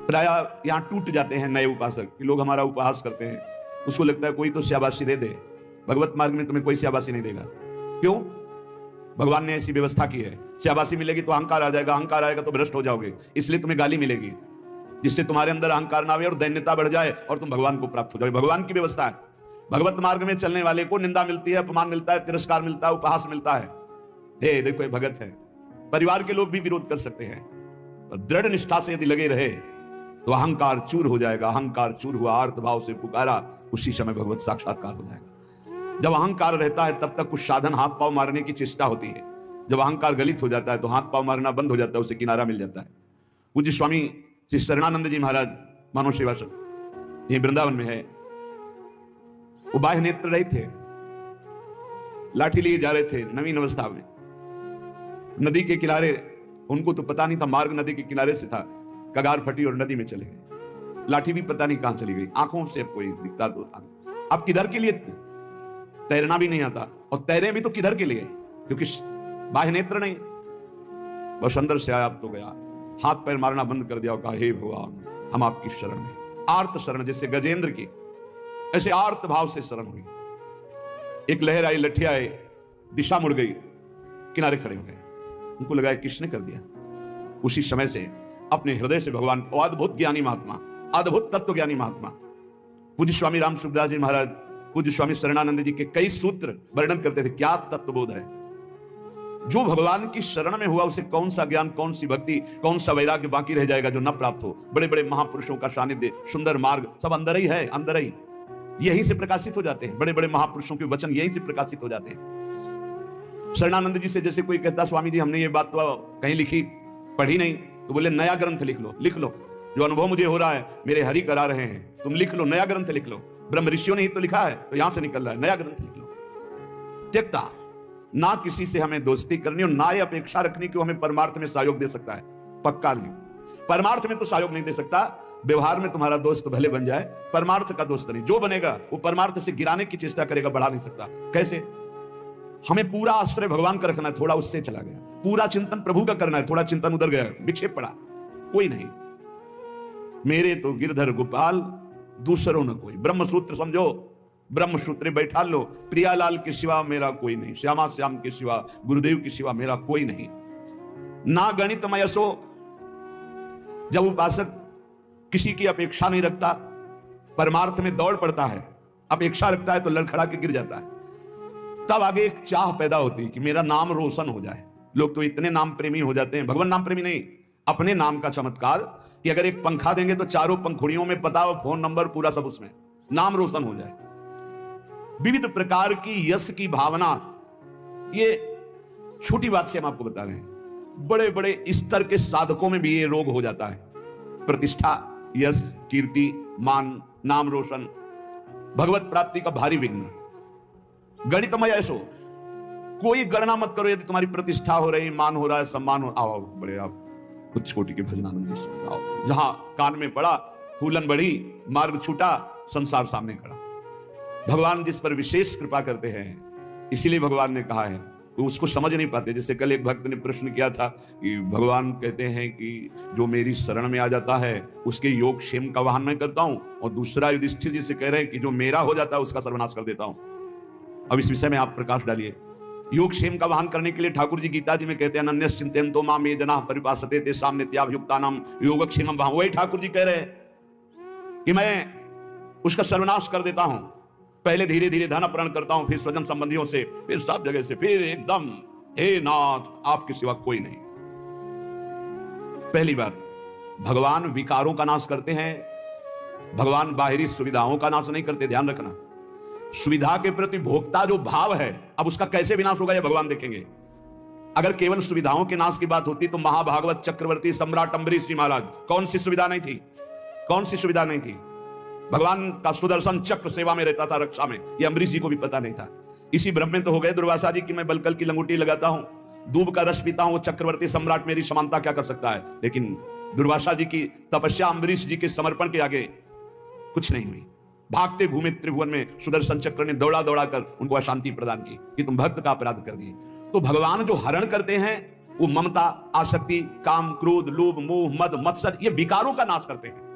S1: प्राय यहां टूट जाते हैं नए उपासक कि लोग हमारा उपहास करते हैं, उसको लगता है कोई तो शाबाशी दे दे। भगवत मार्ग में तुम्हें कोई शाबाशी नहीं देगा। क्यों? भगवान ने ऐसी व्यवस्था की है। शाबाशी मिलेगी तो अहंकार आ जाएगा, अहंकार आएगा तो भ्रष्ट हो जाओगे, इसलिए तुम्हें गाली मिलेगी। जिससे तुम्हारे अंदर अहंकार ना आवे और दैन्यता बढ़ जाए और तुम भगवान को प्राप्त हो जाओ। भगवान की व्यवस्था है। भगवत मार्ग में चलने वाले को निंदा मिलती है, अपमान मिलता है, तिरस्कार मिलता है, उपहास मिलता है। हे देखो ये भगत है। परिवार के लोग भी विरोध कर सकते हैं, पर दृढ़ निष्ठा से यदि लगे रहे तो अहंकार चूर हो जाएगा। अहंकार चूर हुआ, आर्त भाव से पुकारा, उसी समय भगवत साक्षात्कार हो जाएगा। जब अहंकार रहता है तब तक कुछ साधन हाथ पांव मारने की चेष्टा होती है। जब अहंकार गलित हो जाता है तो हाथ पांव मारना बंद हो जाता है, उसे किनारा मिल जाता है। पूज्य स्वामी श्री शरणानंद जी महाराज मानव सेवा ये वृंदावन में है। वो बाह्य नेत्र रहे थे, लाठी लिए जा रहे थे नवीन अवस्था में, नदी के किनारे। उनको तो पता नहीं था, मार्ग नदी के किनारे से था। कगार फटी और नदी में चले गए। लाठी भी पता नहीं कहां चली गई, आंखों से कोई दिखता तो था। अब किधर के लिए? तैरना भी नहीं आता, और तैरे भी तो किधर के लिए? क्योंकि बाह्य नेत्र नहीं। बस अंदर से आया, अब तो गया। हाथ पैर मारना बंद कर दिया और कहा, हे भगवान हम आपकी शरण में। आर्त शरण, जैसे गजेंद्र की, ऐसे आर्त भाव से शरण हुई। एक लहर आई, लठी आए, दिशा मुड़ गई, किनारे खड़े हो गए। उनको लगा किसने कर दिया। उसी समय से अपने हृदय से भगवान को, अद्भुत ज्ञानी महात्मा, अद्भुत तत्व ज्ञानी महात्मा पूज्य स्वामी राम सुखदास जी महाराज, पूज्य स्वामी शरणानंद जी के कई सूत्र वर्णन करते थे। क्या तत्वबोध है। जो भगवान की शरण में हुआ उसे कौन सा ज्ञान, कौन सी भक्ति, कौन सा वैराग्य बाकी रह जाएगा जो न प्राप्त हो। बड़े बड़े महापुरुषों का सानिध्य, सुंदर मार्ग सब अंदर ही है, अंदर ही यहीं से प्रकाशित हो जाते हैं। बड़े बड़े महापुरुषों के वचन यहीं से प्रकाशित हो जाते हैं। शरणानंद जी से जैसे कोई कहता, स्वामी जी हमने ये बात तो कहीं लिखी पढ़ी नहीं, तो बोले नया ग्रंथ लिख लो। लिख लो, जो अनुभव मुझे हो रहा है मेरे हरि करा रहे हैं, तुम लिख लो, नया ग्रंथ लिख लो। ब्रह्म ऋषियों ने ही तो लिखा है, तो यहां से निकल रहा है, नया ग्रंथ लिख लो। त्यक्ता, ना किसी से हमें दोस्ती करनी और ना ये अपेक्षा रखनी कि वो हमें परमार्थ में सहयोग दे सकता है। पक्का नहीं, परमार्थ में तो सहयोग नहीं दे सकता। व्यवहार में तुम्हारा दोस्त भले बन जाए, परमार्थ का दोस्त नहीं। जो बनेगा वो परमार्थ से गिराने की चेष्टा करेगा, बढ़ा नहीं सकता। कैसे? हमें पूरा आश्रय भगवान का रखना है, थोड़ा उससे चला गया। पूरा चिंतन प्रभु का करना है, थोड़ा चिंतन उधर गया, विक्षेप पड़ा। कोई नहीं, मेरे तो गिरधर गोपाल, दूसरों न कोई। ब्रह्म सूत्र समझो, ब्रह्म सूत्र बैठा लो। प्रियालाल के सिवा मेरा कोई नहीं, श्यामा श्याम के सिवा, गुरुदेव के सिवा मेरा कोई नहीं। ना गणितमय सो, जब उपासक किसी की अपेक्षा नहीं रखता, परमार्थ में दौड़ पड़ता है, अपेक्षा रखता है तो लड़खड़ा के गिर जाता है। तब आगे एक चाह पैदा होती है कि मेरा नाम रोशन हो जाए। लोग तो इतने नाम प्रेमी हो जाते हैं, भगवान नाम प्रेमी नहीं, अपने नाम का चमत्कार, कि अगर एक पंखा देंगे तो चारों पंखुड़ियों में पता हो, फोन नंबर पूरा सब उसमें, नाम रोशन हो जाए। विविध प्रकार की यश की भावना, ये छोटी बात से हम आपको बता रहे हैं, बड़े बड़े स्तर के साधकों में भी ये रोग हो जाता है। प्रतिष्ठा, यश, कीर्ति, मान, नाम रोशन, भगवत प्राप्ति का भारी विघ्न। गणितमय ऐसो, कोई गणना मत करो। यदि तुम्हारी प्रतिष्ठा हो रही, मान हो रहा है, सम्मान हो, आओ बड़े आप कुछ छोटी के भजनानंद जी आओ। जहां कान में पड़ा, फूलन बढ़ी, मार्ग छूटा, संसार सामने खड़ा। भगवान जिस पर विशेष कृपा करते हैं, इसीलिए भगवान ने कहा है, तो उसको समझ नहीं पाते। जैसे कल एक भक्त ने प्रश्न किया था कि भगवान कहते हैं कि जो मेरी शरण में आ जाता है उसके योग क्षेम का वाहन मैं करता हूं, और दूसरा युधिष्ठिर जी से कह रहे हैं कि जो मेरा हो जाता है उसका सर्वनाश कर देता हूं। अब इस विषय में आप प्रकाश डालिए। योग क्षेम का वाहन करने के लिए ठाकुर जी गीता जी में कहते हैं, अनन्यस चिंतयन्तो माम ये जनाः परिपासते तेषां नित्याभियुक्तानां योगक्षेमं वहां। वही ठाकुर जी कह रहे हैं कि मैं उसका सर्वनाश कर देता हूं। पहले धीरे धीरे धन अपहरण करता हूं, फिर स्वजन संबंधियों से, फिर सब जगह से, फिर एकदम, हे नाथ आपके सिवा कोई नहीं। पहली बात, भगवान विकारों का नाश करते हैं, भगवान बाहरी सुविधाओं का नाश नहीं करते। ध्यान रखना, सुविधा के प्रति भोक्ता जो भाव है, अब उसका कैसे विनाश होगा ये भगवान देखेंगे। अगर केवल सुविधाओं के नाश की बात होती तो महाभागवत चक्रवर्ती सम्राट अम्बरीश जी महाराज, कौन सी सुविधा नहीं थी? कौन सी सुविधा नहीं थी? भगवान का सुदर्शन चक्र सेवा में रहता था, रक्षा में। ये अम्बरीश जी को भी पता नहीं था। इसी भ्रम में तो हो गए दुर्वासा जी की मैं बलकल की लंगोटी लगाता हूं, दूब का रस पीता हूं, चक्रवर्ती सम्राट मेरी समानता क्या कर सकता है? लेकिन दुर्वासा जी की तपस्या अम्बरीश जी के समर्पण के आगे कुछ नहीं हुई। भागते घूमे त्रिभुवन में सुदर्शन चक्र ने दौड़ा दौड़ा कर उनको अशांति प्रदान की कि तुम भक्त का अपराध कर दिए। तो भगवान जो हरण करते हैं वो ममता, आसक्ति, काम, क्रोध, लोभ, मोह, मद, मत्सर, ये विकारों का नाश करते हैं।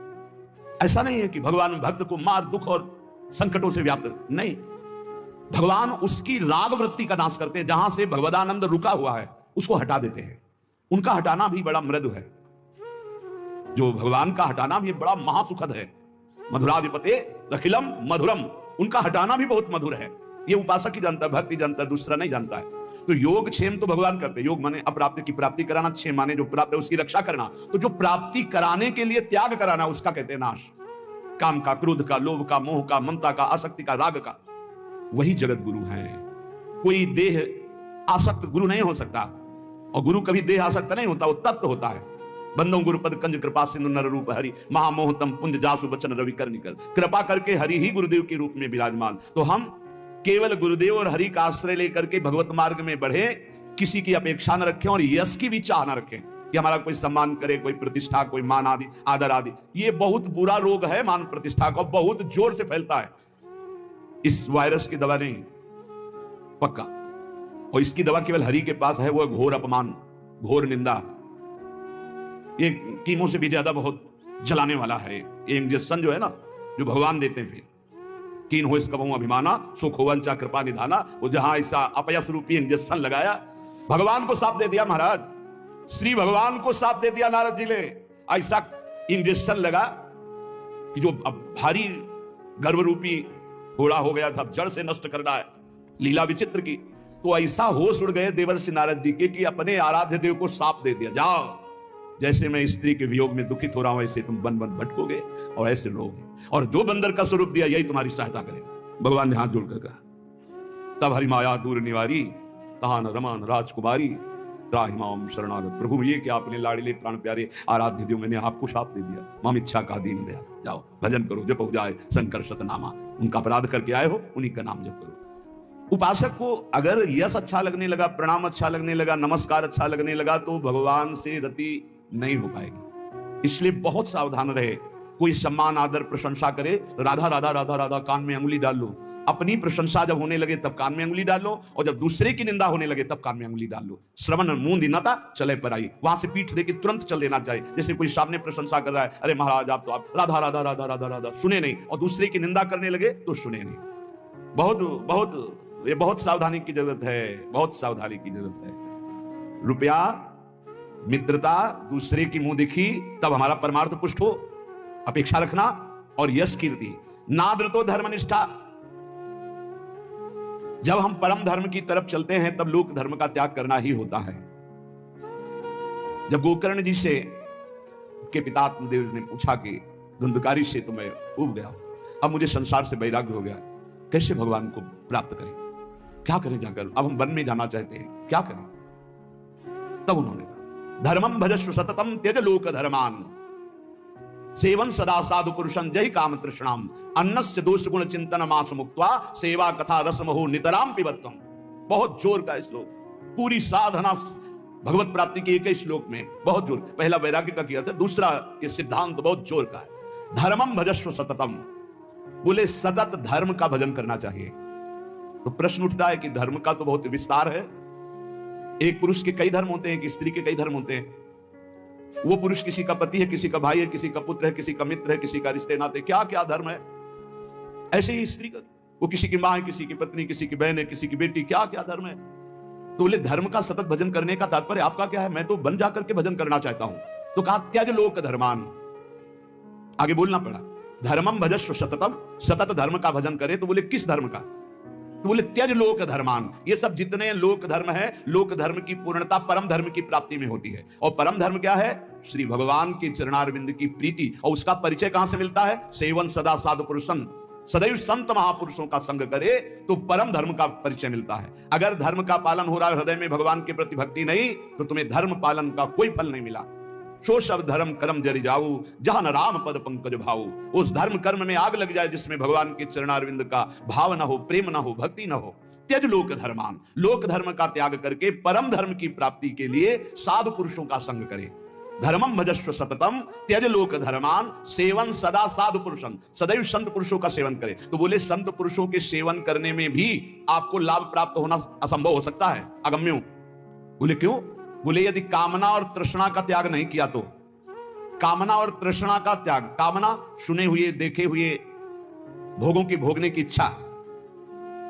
S1: ऐसा नहीं है कि भगवान भक्त को मार, दुख और संकटों से व्याप्त, नहीं। भगवान उसकी राग वृत्ति का नाश करते हैं। जहां से भगवदानंद रुका हुआ है उसको हटा देते हैं। उनका हटाना भी बड़ा मृदु है। जो भगवान का हटाना भी बड़ा महासुखद है। मधुराधिपते अखिलम मधुरम, उनका हटाना भी बहुत मधुर है। ये उपासक ही जानता है, भक्ति जानता है, दूसरा नहीं जानता है। तो योग क्षेम तो भगवान करते हैं। योग माने अप्राप्त की प्राप्ति कराना, क्षेम माने जो प्राप्त है उसकी रक्षा करना। तो जो प्राप्ति कराने के लिए त्याग कराना, उसका कहते हैं नाश। काम का, क्रोध का, लोभ का, मोह का, ममता का, आसक्ति का, राग का, वही जगत गुरु है। कोई देह आसक्त गुरु नहीं हो सकता, और गुरु कभी देह आसक्त नहीं होता, वो तत्व होता है। बंदो गुरुपद कंज कृपा सिंधु नर रूप हरि, महामोहतम पुंज जासु बचन रवि कर निकल। कृपा करके हरि ही गुरुदेव के रूप में विराजमान। तो हम केवल गुरुदेव और हरि का आश्रय लेकर के भगवत मार्ग में बढ़े, किसी की अपेक्षा न रखें और यश की भी चाह न रखें कि हमारा कोई सम्मान करे, कोई प्रतिष्ठा, कोई मान आदि, आदर आदि। ये बहुत बुरा रोग है, मान प्रतिष्ठा का, बहुत जोर से फैलता है। इस वायरस की दवा नहीं पक्का, और इसकी दवा केवल हरि के पास है, वो घोर अपमान, घोर निंदा। ये कीमो से भी ज्यादा बहुत जलाने वाला है ये इंजेक्शन जो है ना, जो भगवान देते हैं। फिर कीन हो इसका बहु अभिमाना, सुख हो वंचा कृपा निधाना। वो जहां ऐसा अपयस रूपी इंजेक्शन लगाया, भगवान को साफ दे दिया महाराज, श्री भगवान को साफ दे दिया नारद जी ने। ऐसा इंजेक्शन लगा कि जो अब भारी गर्भ रूपी घोड़ा हो गया था, जड़ से नष्ट करना है, लीला विचित्र की। तो ऐसा होश उड़ गए देवर्षि नारद जी के कि अपने आराध्य देव को साफ दे दिया, जाओ, जैसे मैं स्त्री के वियोग में दुखित हो रहा हूं, ऐसे तुम बन बन भटकोगे और ऐसे रोगे, और जो बंदर का स्वरूप दिया यही तुम्हारी सहायता करेगा। भगवान ने हाथ जोड़कर कहा। तब हरि माया दूर निवारी, तहान रमान राजकुमारी, त्राहिमाम शरणागत प्रभु। ये कि आपने लाड़िले प्राण प्यारे आराध्य देव, मैंने आपको शाप दे दिया। माम इच्छा का दीन दया, जाओ भजन करो, जप हो जाए शंकर शतनामा। उनका अपराध करके आए हो, उन्हीं का नाम जप करो। उपासक को अगर यश अच्छा लगने लगा, प्रणाम अच्छा लगने लगा, नमस्कार अच्छा लगने लगा, तो भगवान से रति नहीं हो पाएगी। इसलिए बहुत सावधान रहे। कोई सम्मान, आदर, प्रशंसा करे, राधा राधा राधा राधा कान में अंगुली डाल लो। अपनी प्रशंसा जब होने लगे तब कान में अंगुली डाल लो, और जब दूसरे की निंदा होने लगे तब कान में अंगुली डाल लो। श्रवण मूंद नता चले पर आई, वहां से पीठ देके तुरंत चल देना चाहिए। जैसे कोई सामने प्रशंसा कर रहा है, अरे महाराज आप तो आप राधा राधा राधा राधा राधा, सुने नहीं, और दूसरे की निंदा करने लगे तो सुने नहीं। बहुत बहुत ये बहुत सावधानी की जरूरत है, बहुत सावधानी की जरूरत है। रुपया, मित्रता, दूसरे की मुंह दिखी, तब हमारा परमार्थ पुष्ट हो, अपेक्षा रखना, और यश कीर्ति, नाद्र तो धर्मनिष्ठा। जब हम परम धर्म की तरफ चलते हैं तब लोक धर्म का त्याग करना ही होता है। जब गोकर्ण जी से के पिता आत्मदेव ने पूछा कि धुंधकारी से तो मैं उब गया, अब मुझे संसार से वैराग्य हो गया, कैसे भगवान को प्राप्त करें, क्या करें जाकर, अब हम वन में जाना चाहते हैं, क्या करें? तब उन्होंने कहा, धर्मम भजस्व सततम त्यज लोक धर्मान, सेवन सदा साधु पुरुषं जय काम तृष्णाम, अन्नस्य दोष गुण चिंतन मास मुक्त्वा, सेवा कथा रसमहो नितराम पिबत्वम। बहुत जोर का श्लोक, पूरी साधना भगवत प्राप्ति के एक ही श्लोक में बहुत जोर। पहला वैराग्य का किया था, दूसरा ये सिद्धांत बहुत जोर का है। धर्मम भजस्व सततम, बोले सतत धर्म का भजन करना चाहिए। तो प्रश्न उठता है कि धर्म का तो बहुत विस्तार है, एक पुरुष के कई धर्म होते हैं, एक स्त्री के कई धर्म होते हैं। वो पुरुष किसी का पति है, किसी का भाई है, किसी का पुत्र है, किसी का मित्र है, किसी का रिश्ते नाते, क्या क्या धर्म है। ऐसे ही स्त्री का, वो किसी की मां है, किसी की पत्नी, किसी की बहन है, किसी की बेटी, क्या क्या धर्म है। तो बोले धर्म का सतत भजन करने का तात्पर्य आपका क्या है? मैं तो बन जाकर के भजन करना चाहता हूं। तो कहा त्यज लोक धर्मान, आगे बोलना पड़ा, धर्मम भजस्व सततम, सतत धर्म का भजन करे। तो बोले किस धर्म का? तो बोले त्यज लोक धर्मान। ये सब जितने लोक धर्म है, लोक धर्म की पूर्णता परम धर्म की प्राप्ति में होती है। और परम धर्म क्या है? श्री भगवान के चरणारविंद की प्रीति। और उसका परिचय कहां से मिलता है? सेवन सदा साधु पुरुषन, सदैव संत महापुरुषों का संग करे तो परम धर्म का परिचय मिलता है। अगर धर्म का पालन हो रहा है, हृदय में भगवान के प्रति भक्ति नहीं, तो तुम्हें धर्म पालन का कोई फल नहीं मिला। सो सब धर्म कर्म जरि जाऊ, जहां न राम पद पंकज भाऊ। उस धर्म कर्म में आग लग जाए जिसमें भगवान के चरणारविंद का भाव न हो, प्रेम न हो, भक्ति न हो। त्यज लोक धर्मान, लोक धर्म का त्याग करके परम धर्म की प्राप्ति के लिए साधु पुरुषों का संग करे। धर्मम भजस्व सततम त्यज लोक धर्मान, सेवन सदा साधु पुरुषन, सदैव संत पुरुषों का सेवन करे। तो बोले संत पुरुषों के सेवन करने में भी आपको लाभ प्राप्त होना असंभव हो सकता है, अगम्यो। बोले क्यों? बोले यदि कामना और तृष्णा का त्याग नहीं किया तो। कामना और तृष्णा का त्याग, कामना सुने हुए देखे हुए भोगों की भोगने की इच्छा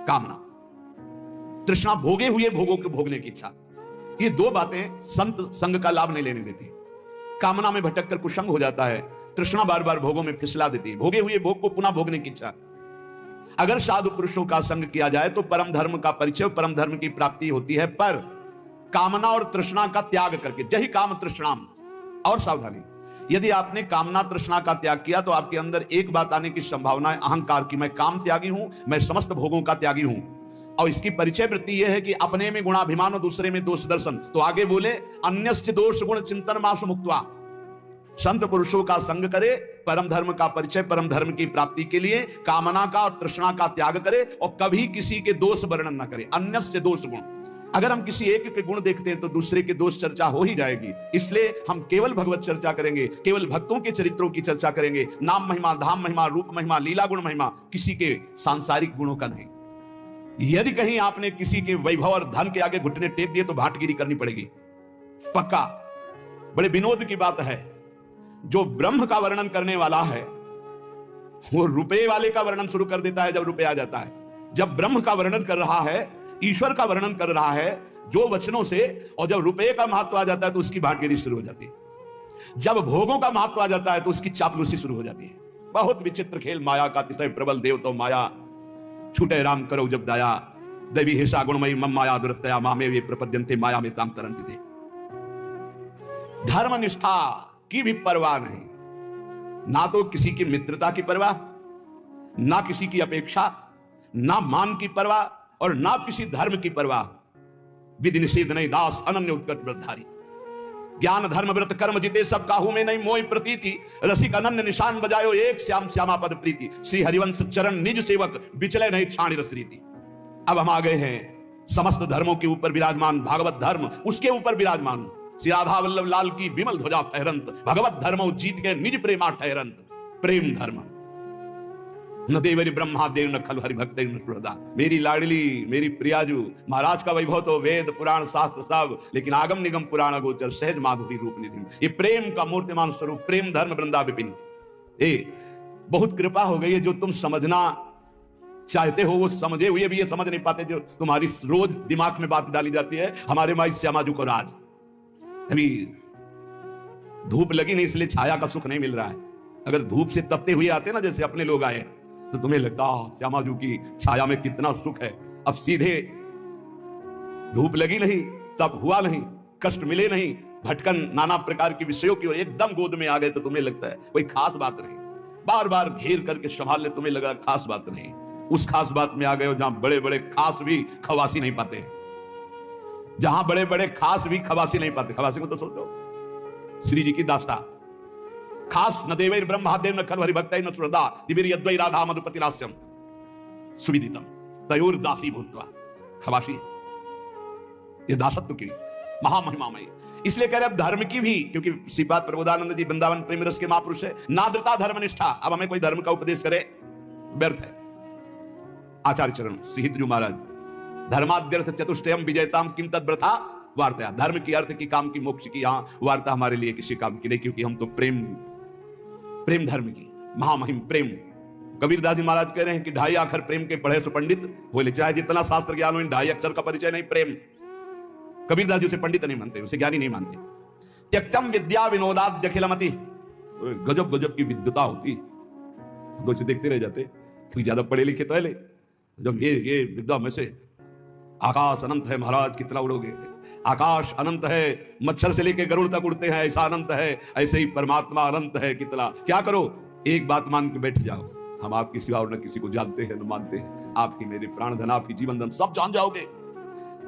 S1: कामना, तृष्णा भोगे हुए भोगों के भोगने की इच्छा। ये दो बातें संत संग का लाभ नहीं लेने देती। कामना में भटक कर कुसंग हो जाता है, तृष्णा बार बार भोगों में फिसला देती है, भोगे हुए भोग को पुनः भोगने की इच्छा। अगर साधु पुरुषों का संग किया जाए तो परम धर्म का परिचय, परम धर्म की प्राप्ति होती है, पर कामना और तृष्णा का त्याग करके। जही काम तृष्णाम। और सावधानी, यदि आपने कामना तृष्णा का त्याग किया तो आपके अंदर एक बात आने की संभावना है, अहंकार की। मैं काम त्यागी हूं, मैं समस्त भोगों का त्यागी हूं। और इसकी परिचय वृत्ति यह है कि अपने में गुणाभिमान और दूसरे में दोष दर्शन। तो आगे बोले अन्यस्य दोष गुण चिंतन मासु मुक्त्वा। संत पुरुषों का संग करे, परम धर्म का परिचय, परम धर्म की प्राप्ति के लिए कामना का और तृष्णा का त्याग करे और कभी किसी के दोष वर्णन न करे। अन्यस्य दोष गुण, अगर हम किसी एक के गुण देखते हैं तो दूसरे के दोष चर्चा हो ही जाएगी। इसलिए हम केवल भगवत चर्चा करेंगे, केवल भक्तों के चरित्रों की चर्चा करेंगे। नाम महिमा, धाम महिमा, रूप महिमा, लीला गुण महिमा, किसी के सांसारिक गुणों का नहीं। यदि कहीं आपने किसी के वैभव और धन के आगे घुटने टेक दिए तो भाटगिरी करनी पड़ेगी, पक्का। बड़े विनोद की बात है, जो ब्रह्म का वर्णन करने वाला है वो रुपए वाले का वर्णन शुरू कर देता है जब रुपए आ जाता है। जब ब्रह्म का वर्णन कर रहा है, ईश्वर का वर्णन कर रहा है जो वचनों से, और जब रुपए का महत्व आ जाता है तो उसकी भाटगिरी शुरू हो जाती है। जब भोगों का महत्व आ जाता है तो उसकी चापलूसी शुरू हो जाती है। बहुत विचित्र खेल माया का, तिसय प्रबल देव तो माया, छूटे राम करो जब दया, देवी हेषा गुणमयी मम माया दुरत्तया मामे वे प्रपद्यन्ते माया में ताम तरन्ति ते। धर्मनिष्ठा की भी परवाह नहीं, ना तो किसी की मित्रता की परवाह, ना किसी की अपेक्षा, ना मान की परवाह और ना किसी धर्म की परवाह। विधि निषेध नहीं दास अनन्य उत्कट व्रतधारी। ज्ञान धर्म व्रत कर्म जिते सब काहू में नहीं मोहि प्रतीति, रसिक अनन्य निशान बजायो एक श्याम श्यामा पद प्रीति। श्री हरिवंश चरण निज सेवक विचले नहीं छाणी रस रीति। अब हम आ गए हैं समस्त धर्मों के ऊपर विराजमान भागवत धर्म, उसके ऊपर विराजमान श्री राधा वल्लभ लाल की विमल ध्वजा फहरंत, भगवत धर्म जीत के निज प्रेमा ठहरंत। प्रेम धर्म न देवरी ब्रह्मा देव न खल हरि भक्त सुरदा। मेरी लाडली, मेरी प्रियाजू, महाराज का वैभव तो वेद पुराण शास्त्र सब, लेकिन आगम निगम पुराण गोचर सहज माधुरी रूप निधि। ये प्रेम का मूर्तिमान स्वरूप, प्रेम धर्म वृंदा विपिन। बहुत कृपा हो गई है, जो तुम समझना चाहते हो वो समझे हुए भी ये समझ नहीं पाते, जो तुम्हारी रोज दिमाग में बात डाली जाती है। हमारे माई श्यामाजू को राज, अभी धूप लगी नहीं इसलिए छाया का सुख नहीं मिल रहा है। अगर धूप से तपते हुए आते ना, जैसे अपने लोग आए, तो तुम्हें लगता श्यामाजू की छाया में कितना सुख है। अब सीधे धूप लगी नहीं, तप हुआ नहीं, कष्ट मिले नहीं, भटकन नाना प्रकार के विषयों की ओर एकदम गोद में आ गए, तो तुम्हें लगता है कोई खास बात नहीं। बार बार घेर करके संभाल ले, तुम्हें लगा खास बात नहीं। उस खास बात में आ गए हो जहां बड़े बड़े खास भी खवासी नहीं पाते, जहां बड़े बड़े खास भी खवासी नहीं पाते। खवासी को तो सोचो, श्री जी की दास्ता खास न देवैर ब्रह्मादेव न खल हरि भक्तै न सुरदा दिविर यद्वै राधा मधुपति लास्यम सुविदितम तयोर दासी भूत्वा। खवासी ये दासत्व की महामहिमामयी। इसलिए कह रहे अब धर्म की भी, क्योंकि श्रीपाद प्रबोधानंद जी वृंदावन प्रेम रस के महापुरुष है। नाद्रता धर्मनिष्ठा। अब हमें कोई धर्म का उपदेश करे व्यर्थ है। आचार्य चरण श्रीहितजू महाराज, धर्माद्यर्थ चतुष्टयम विजयताम किम तद्व्रथा वार्ता। धर्म की, अर्थ की, काम की, मोक्ष की यहाँ वार्ता हमारे लिए किसी काम की नहीं, क्योंकि हम तो प्रेम धर्म की महामहिम प्रेम। कबीरदास जी महाराज कह रहे हैं कि 2.5 अक्षर प्रेम के पढ़े सो पंडित बोले, चाहे जितना शास्त्र ज्ञान हो, इन 2.5 अक्षर का परिचय नहीं प्रेम। कबीरदास जी उसे पंडित नहीं मानते, उसे ज्ञानी नहीं मानते। त्यक्तम विद्या विनोदाद्य खिलमति। गजब गजब की विद्वता होती, तो इसे देखते रह जाते, क्योंकि ज्यादा पढ़े लिखे तो है। जब ये विद्या में से आकाश अनंत है महाराज, कितना उड़ोगे। आकाश अनंत है, मच्छर से लेकर गरुड़ तक उड़ते हैं, ऐसा अनंत है। ऐसे ही परमात्मा अनंत है, कितना। क्या करो, एक बात मान के बैठ जाओ, हम आपकी सिवा और न किसी को जानते हैं न मानते हैं। आपकी मेरे प्राण धन, आपकी जीवन धन सब जान जाओगे।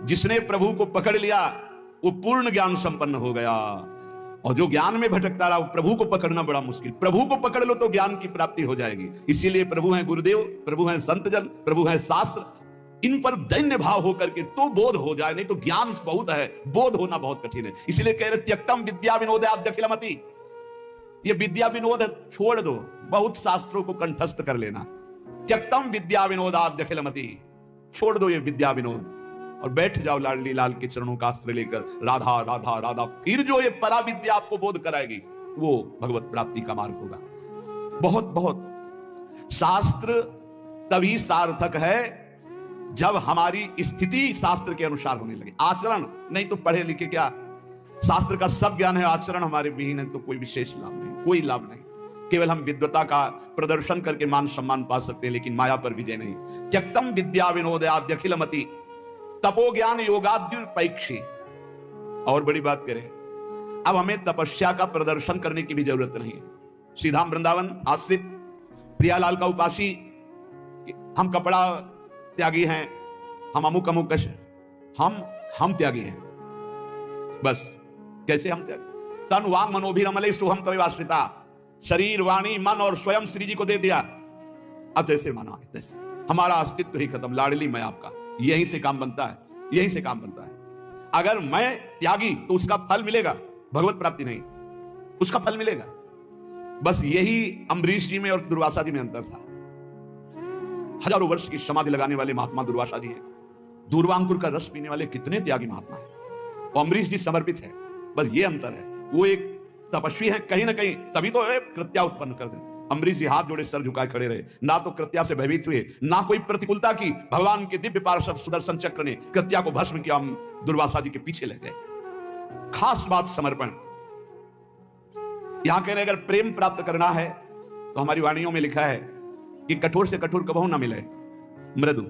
S1: जिसने प्रभु को पकड़ लिया वो पूर्ण ज्ञान संपन्न हो गया, और जो ज्ञान में भटकता रहा, प्रभु को पकड़ना बड़ा मुश्किल। प्रभु को पकड़ लो तो ज्ञान की प्राप्ति हो जाएगी। इसीलिए प्रभु हैं गुरुदेव, प्रभु हैं संतजन, प्रभु हैं शास्त्र। इन पर दैन्य भाव होकर के तो बोध हो जाए, नहीं तो ज्ञान बहुत है, बोध होना बहुत कठिन है। इसलिए कह रहे त्यक्तम विद्या विनोदाद्य खिलमति। ये विद्या विनोद छोड़ दो, बहुत शास्त्रों को कंठस्थ कर लेना। त्यक्तम विद्या विनोदाद्य खिलमति, छोड़ दो ये विद्या विनोद और बैठ जाओ लाडली लाल के चरणों का आश्रय लेकर। राधा राधा राधा। फिर जो ये परा विद्या आपको बोध कराएगी वो भगवत प्राप्ति का मार्ग होगा। बहुत बहुत शास्त्र तभी सार्थक है जब हमारी स्थिति शास्त्र के अनुसार होने लगे। आचरण नहीं तो पढ़े लिखे क्या, शास्त्र का सब ज्ञान है, आचरण हमारे विहीन है तो कोई विशेष लाभ नहीं, कोई लाभ नहीं। केवल हम विद्वता का प्रदर्शन करके मान सम्मान पा सकते हैं, लेकिन माया पर विजय नहीं। त्यक्तम विद्या विनोदयाद्य अखिलमति तपो ज्ञान योगाद्युपैक्षी। और बड़ी बात करें, अब हमें तपस्या का प्रदर्शन करने की भी जरूरत नहीं है। सीधाम वृंदावन आश्रित प्रियालाल का उपासी, हम कपड़ा त्यागी हैं, हम अमुक अमुक, हम त्यागी हैं। बस कैसे हम त्यागी? तन वांग मनोभिरमले सुहम तवेवाश्रिता, शरीर वाणी मन और स्वयं श्री जी को दे दिया। अब जैसे माना है तैसे, हमारा अस्तित्व ही खत्म। लाडली मैं आपका, यहीं से काम बनता है, यहीं से काम बनता है। अगर मैं त्यागी तो उसका फल मिलेगा, भगवत प्राप्ति नहीं, उसका फल मिलेगा। बस यही अम्बरीश जी में और दुर्वासा जी में अंतर था। हजारों वर्ष की समाधि लगाने वाले महात्मा दुर्वासा जी हैं, दूर्वांकुर का रस पीने वाले कितने त्यागी महात्मा हैं। और अम्बरीश जी समर्पित है, बस ये अंतर है। वो एक तपस्वी है कहीं ना कहीं, तभी तो कृत्या उत्पन्न कर दे। अम्बरीश जी हाथ जोड़े सर झुकाए खड़े रहे, ना तो कृत्या से भयभीत हुए, ना कोई प्रतिकूलता की। भगवान के दिव्य पार्षद सुदर्शन चक्र ने कृत्या को भस्म किया, हम दुर्वासा जी के पीछे लग गए। खास बात समर्पण। यहां कह रहे अगर प्रेम प्राप्त करना है तो हमारी वाणियों में लिखा है कि कठोर से कठोर कबहू ना मिले, मृदु,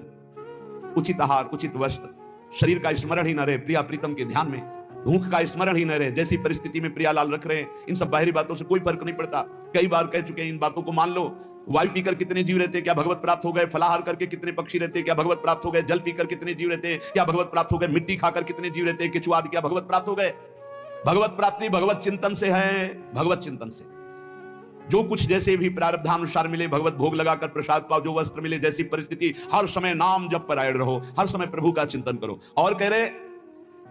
S1: उचित आहार, उचित वस्त्र, शरीर का स्मरण ही न रहे, प्रिया प्रीतम के ध्यान में, भूख का स्मरण ही न रहे। जैसी परिस्थिति में प्रियालाल रख रहे हैं, इन सब बाहरी बातों से कोई फर्क नहीं पड़ता। कई बार कह चुके हैं, इन बातों को मान लो। वायु पीकर कितने जीव रहते हैं, क्या भगवत प्राप्त हो गए? फलाहार करके कितने पक्षी रहते हैं, क्या भगवत प्राप्त हो गए? जल पीकर कितने जीव रहते हैं, क्या भगवत प्राप्त हो गए? मिट्टी खाकर कितने जीव रहते हैं, केचुआ आदि, क्या भगवत प्राप्त हो गए? भगवत प्राप्ति भगवत चिंतन से है, भगवत चिंतन से। जो कुछ जैसे भी प्रारब्धानुसार मिले, भगवत भोग लगाकर प्रसाद पाओ, जो वस्त्र मिले, जैसी परिस्थिति, हर समय नाम जप परायण रहो, हर समय प्रभु का चिंतन करो। और कह रहे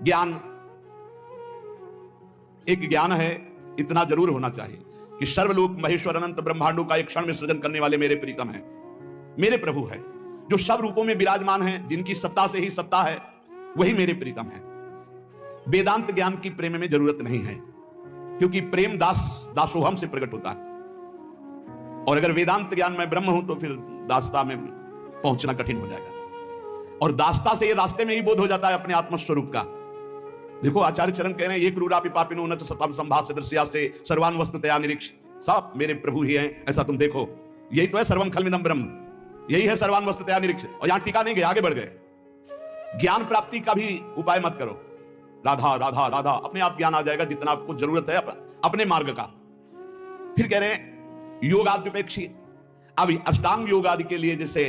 S1: ज्ञान, एक ज्ञान है, इतना जरूर होना चाहिए कि सर्वलोक महेश्वर अनंत ब्रह्मांडों का एक क्षण में सृजन करने वाले मेरे प्रीतम हैं, मेरे प्रभु है, जो सब रूपों में विराजमान है, जिनकी सत्ता से ही सत्ता है, वही मेरे प्रीतम है। वेदांत ज्ञान की प्रेम में जरूरत नहीं है, क्योंकि प्रेम दासोहम से प्रकट होता है। और अगर वेदांत ज्ञान में ब्रह्म हूं तो फिर दासता में पहुंचना कठिन हो जाएगा, और दासता से ये रास्ते में ही बोध हो जाता है अपने आत्मस्वरूप का। देखो आचार्य चरण कह रहे हैं, ये क्रूरापि पापिनो न च सताम संभाष्य दृश्यास्ते सर्वान् वस्तुतया निरीक्ष। सब मेरे प्रभु ही हैं, ऐसा तुम देखो। यही तो है सर्वं खल्विदं ब्रह्म, यही है सर्वान् वस्तुतया निरीक्ष। और यहां टीका नहीं गए, आगे बढ़ गए। ज्ञान प्राप्ति का भी उपाय मत करो, राधा राधा राधा, अपने आप ज्ञान आ जाएगा जितना आपको जरूरत है अपने मार्ग का। फिर कह रहे हैं योगाद्युपेक्षी। अब अष्टांग योग आदि के लिए जैसे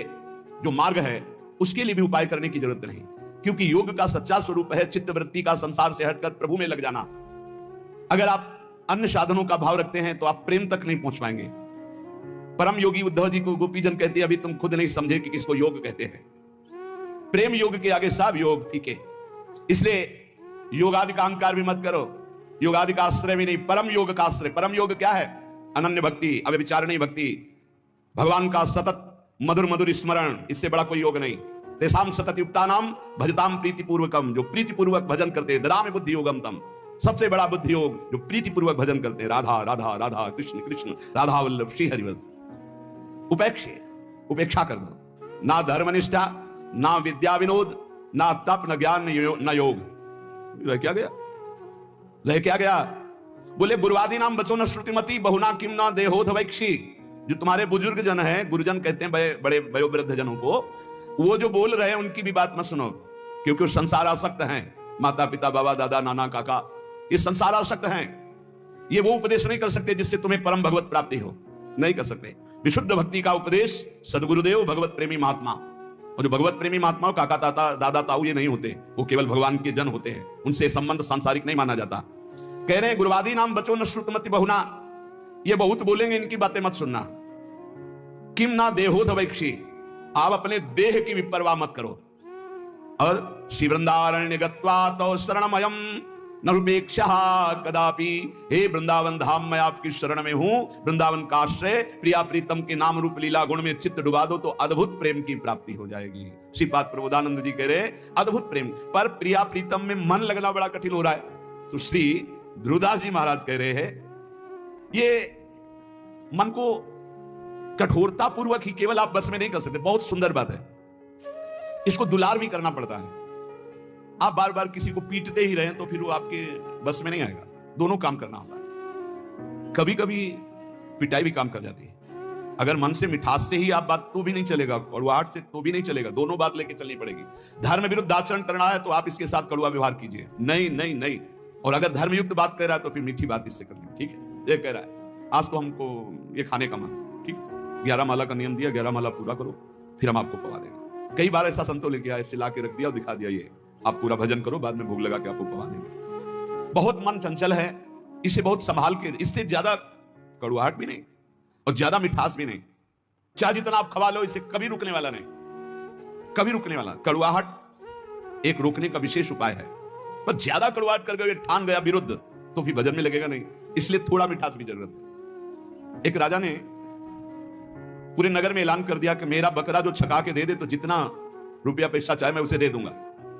S1: जो मार्ग है, उसके लिए भी उपाय करने की जरूरत नहीं, क्योंकि योग का सच्चा स्वरूप है चित्त वृत्ति का संसार से हटकर प्रभु में लग जाना। अगर आप अन्य साधनों का भाव रखते हैं तो आप प्रेम तक नहीं पहुंच पाएंगे। परम योगी उद्धव जी को गोपीजन कहते हैं, अभी तुम खुद नहीं समझे कि किसको योग कहते हैं। प्रेम योग के आगे सब योग फीके। इसलिए योगादि का अहंकार भी मत करो, योगादि का आश्रय भी नहीं, परम योग का आश्रय। परम योग क्या है? अनन्य भक्ति, अव्यभिचारिणी भक्ति, भगवान का सतत मधुर मधुर स्मरण, इससे बड़ा कोई योग नहीं। तेसाम सतत युक्तानाम भजताम प्रीतिपूर्वकम, जो प्रीतिपूर्वक भजन करते हैं, ददामि बुद्धि योगम तम, सबसे बड़ा बुद्धि योग जो प्रीतिपूर्वक भजन करते हैं। राधा राधा राधा, कृष्ण कृष्ण, राधा वल्लभ श्री हरिवल्लभ। उपेक्षा कर दो। ना धर्मनिष्ठा, ना विद्या विनोद, ना तप, न ज्ञान, न योग। रह क्या गया? रह क्या गया? बोले बुर्वादी नाम बचो न श्रुतिमती, बहुना किम न देहोध वैक्षी। जो तुम्हारे बुजुर्ग जन हैं, गुरुजन कहते हैं बड़े वयोवृद्ध जनों को, वो जो बोल रहे हैं उनकी भी बात मत सुनो, क्योंकि वो संसार आसक्त हैं। माता पिता बाबा दादा नाना काका ये संसार आसक्त हैं। ये वो उपदेश नहीं कर सकते जिससे तुम्हें परम भगवत प्राप्ति हो, नहीं कर सकते। विशुद्ध भक्ति का उपदेश सदगुरुदेव भगवत प्रेमी महात्मा, और जो भगवत प्रेमी महात्मा काका ताता दादा ताऊ ये नहीं होते, वो केवल भगवान के जन होते हैं, उनसे संबंध सांसारिक नहीं माना जाता। कह रहे हैं गुरुवादी नाम बचो न श्रुतमति बहुना, ये बहुत बोलेंगे, इनकी बातें मत सुनना। किम ना देहोध वैक्षी, आप अपने देह की विपरवाह मत करो। और श्रीवृंदारण्य गत्वा तो शरणमयम नरुपेक्षा कदापि, हे वृंदावन धाम मैं आपकी शरण में हूं, वृंदावन का आश्रय, प्रिया प्रीतम के नाम रूप लीला गुण में चित्त डुबा दो तो अद्भुत प्रेम की प्राप्ति हो जाएगी। श्रीपाद प्रबोधानंद जी कह रहे अद्भुत प्रेम, पर प्रिया प्रीतम में मन लगना बड़ा कठिन हो रहा है। तो श्री ध्रुवदास जी महाराज कह रहे हैं ये मन को कठोरता पूर्वक ही केवल आप बस में नहीं कर सकते। बहुत सुंदर बात है, इसको दुलार भी करना पड़ता है। आप बार बार किसी को पीटते ही रहे तो फिर वो आपके बस में नहीं आएगा। दोनों काम करना होता है। कभी कभी पिटाई भी काम कर जाती है। अगर मन से मिठास से ही आप बात तो भी नहीं चलेगा, कड़वाहट से तो भी नहीं चलेगा, दोनों बात लेके चलनी पड़ेगी। धर्म विरुद्ध आचरण करना है तो आप इसके साथ कड़वा व्यवहार कीजिए, नहीं नहीं नहीं। और अगर धर्मयुक्त बात कर रहा है तो फिर मीठी बात इससे करनी, ठीक है। ये कह रहा है आज तो हमको ये खाने का मन, ठीक है, 11 माला का नियम दिया, 11 माला पूरा करो फिर हम आपको पवा देंगे। कई बार ऐसा संतों लेके आए, ला के रख दिया और दिखा दिया, ये आप पूरा भजन करो, बाद में भोग लगा के आपको पवा देंगे। बहुत मन चंचल है, इसे बहुत संभाल के, इससे ज्यादा कड़वाहट भी नहीं और ज्यादा मिठास भी नहीं। चाहे जितना आप खवा लो, इसे कभी रुकने वाला नहीं, कभी रुकने वाला। कड़वाहट एक रोकने का विशेष उपाय है, पर ज्यादा कड़वाहट कर गए, ठान गया विरुद्ध, तो भी भजन में लगेगा नहीं। इसलिए थोड़ा मिठास भी जरूरत है। एक राजा ने पूरे नगर में ऐलान कर दिया कि मेरा बकरा जो छका के दे दे तो जितना रुपया पैसा चाहे मैं उसे दे दूंगा।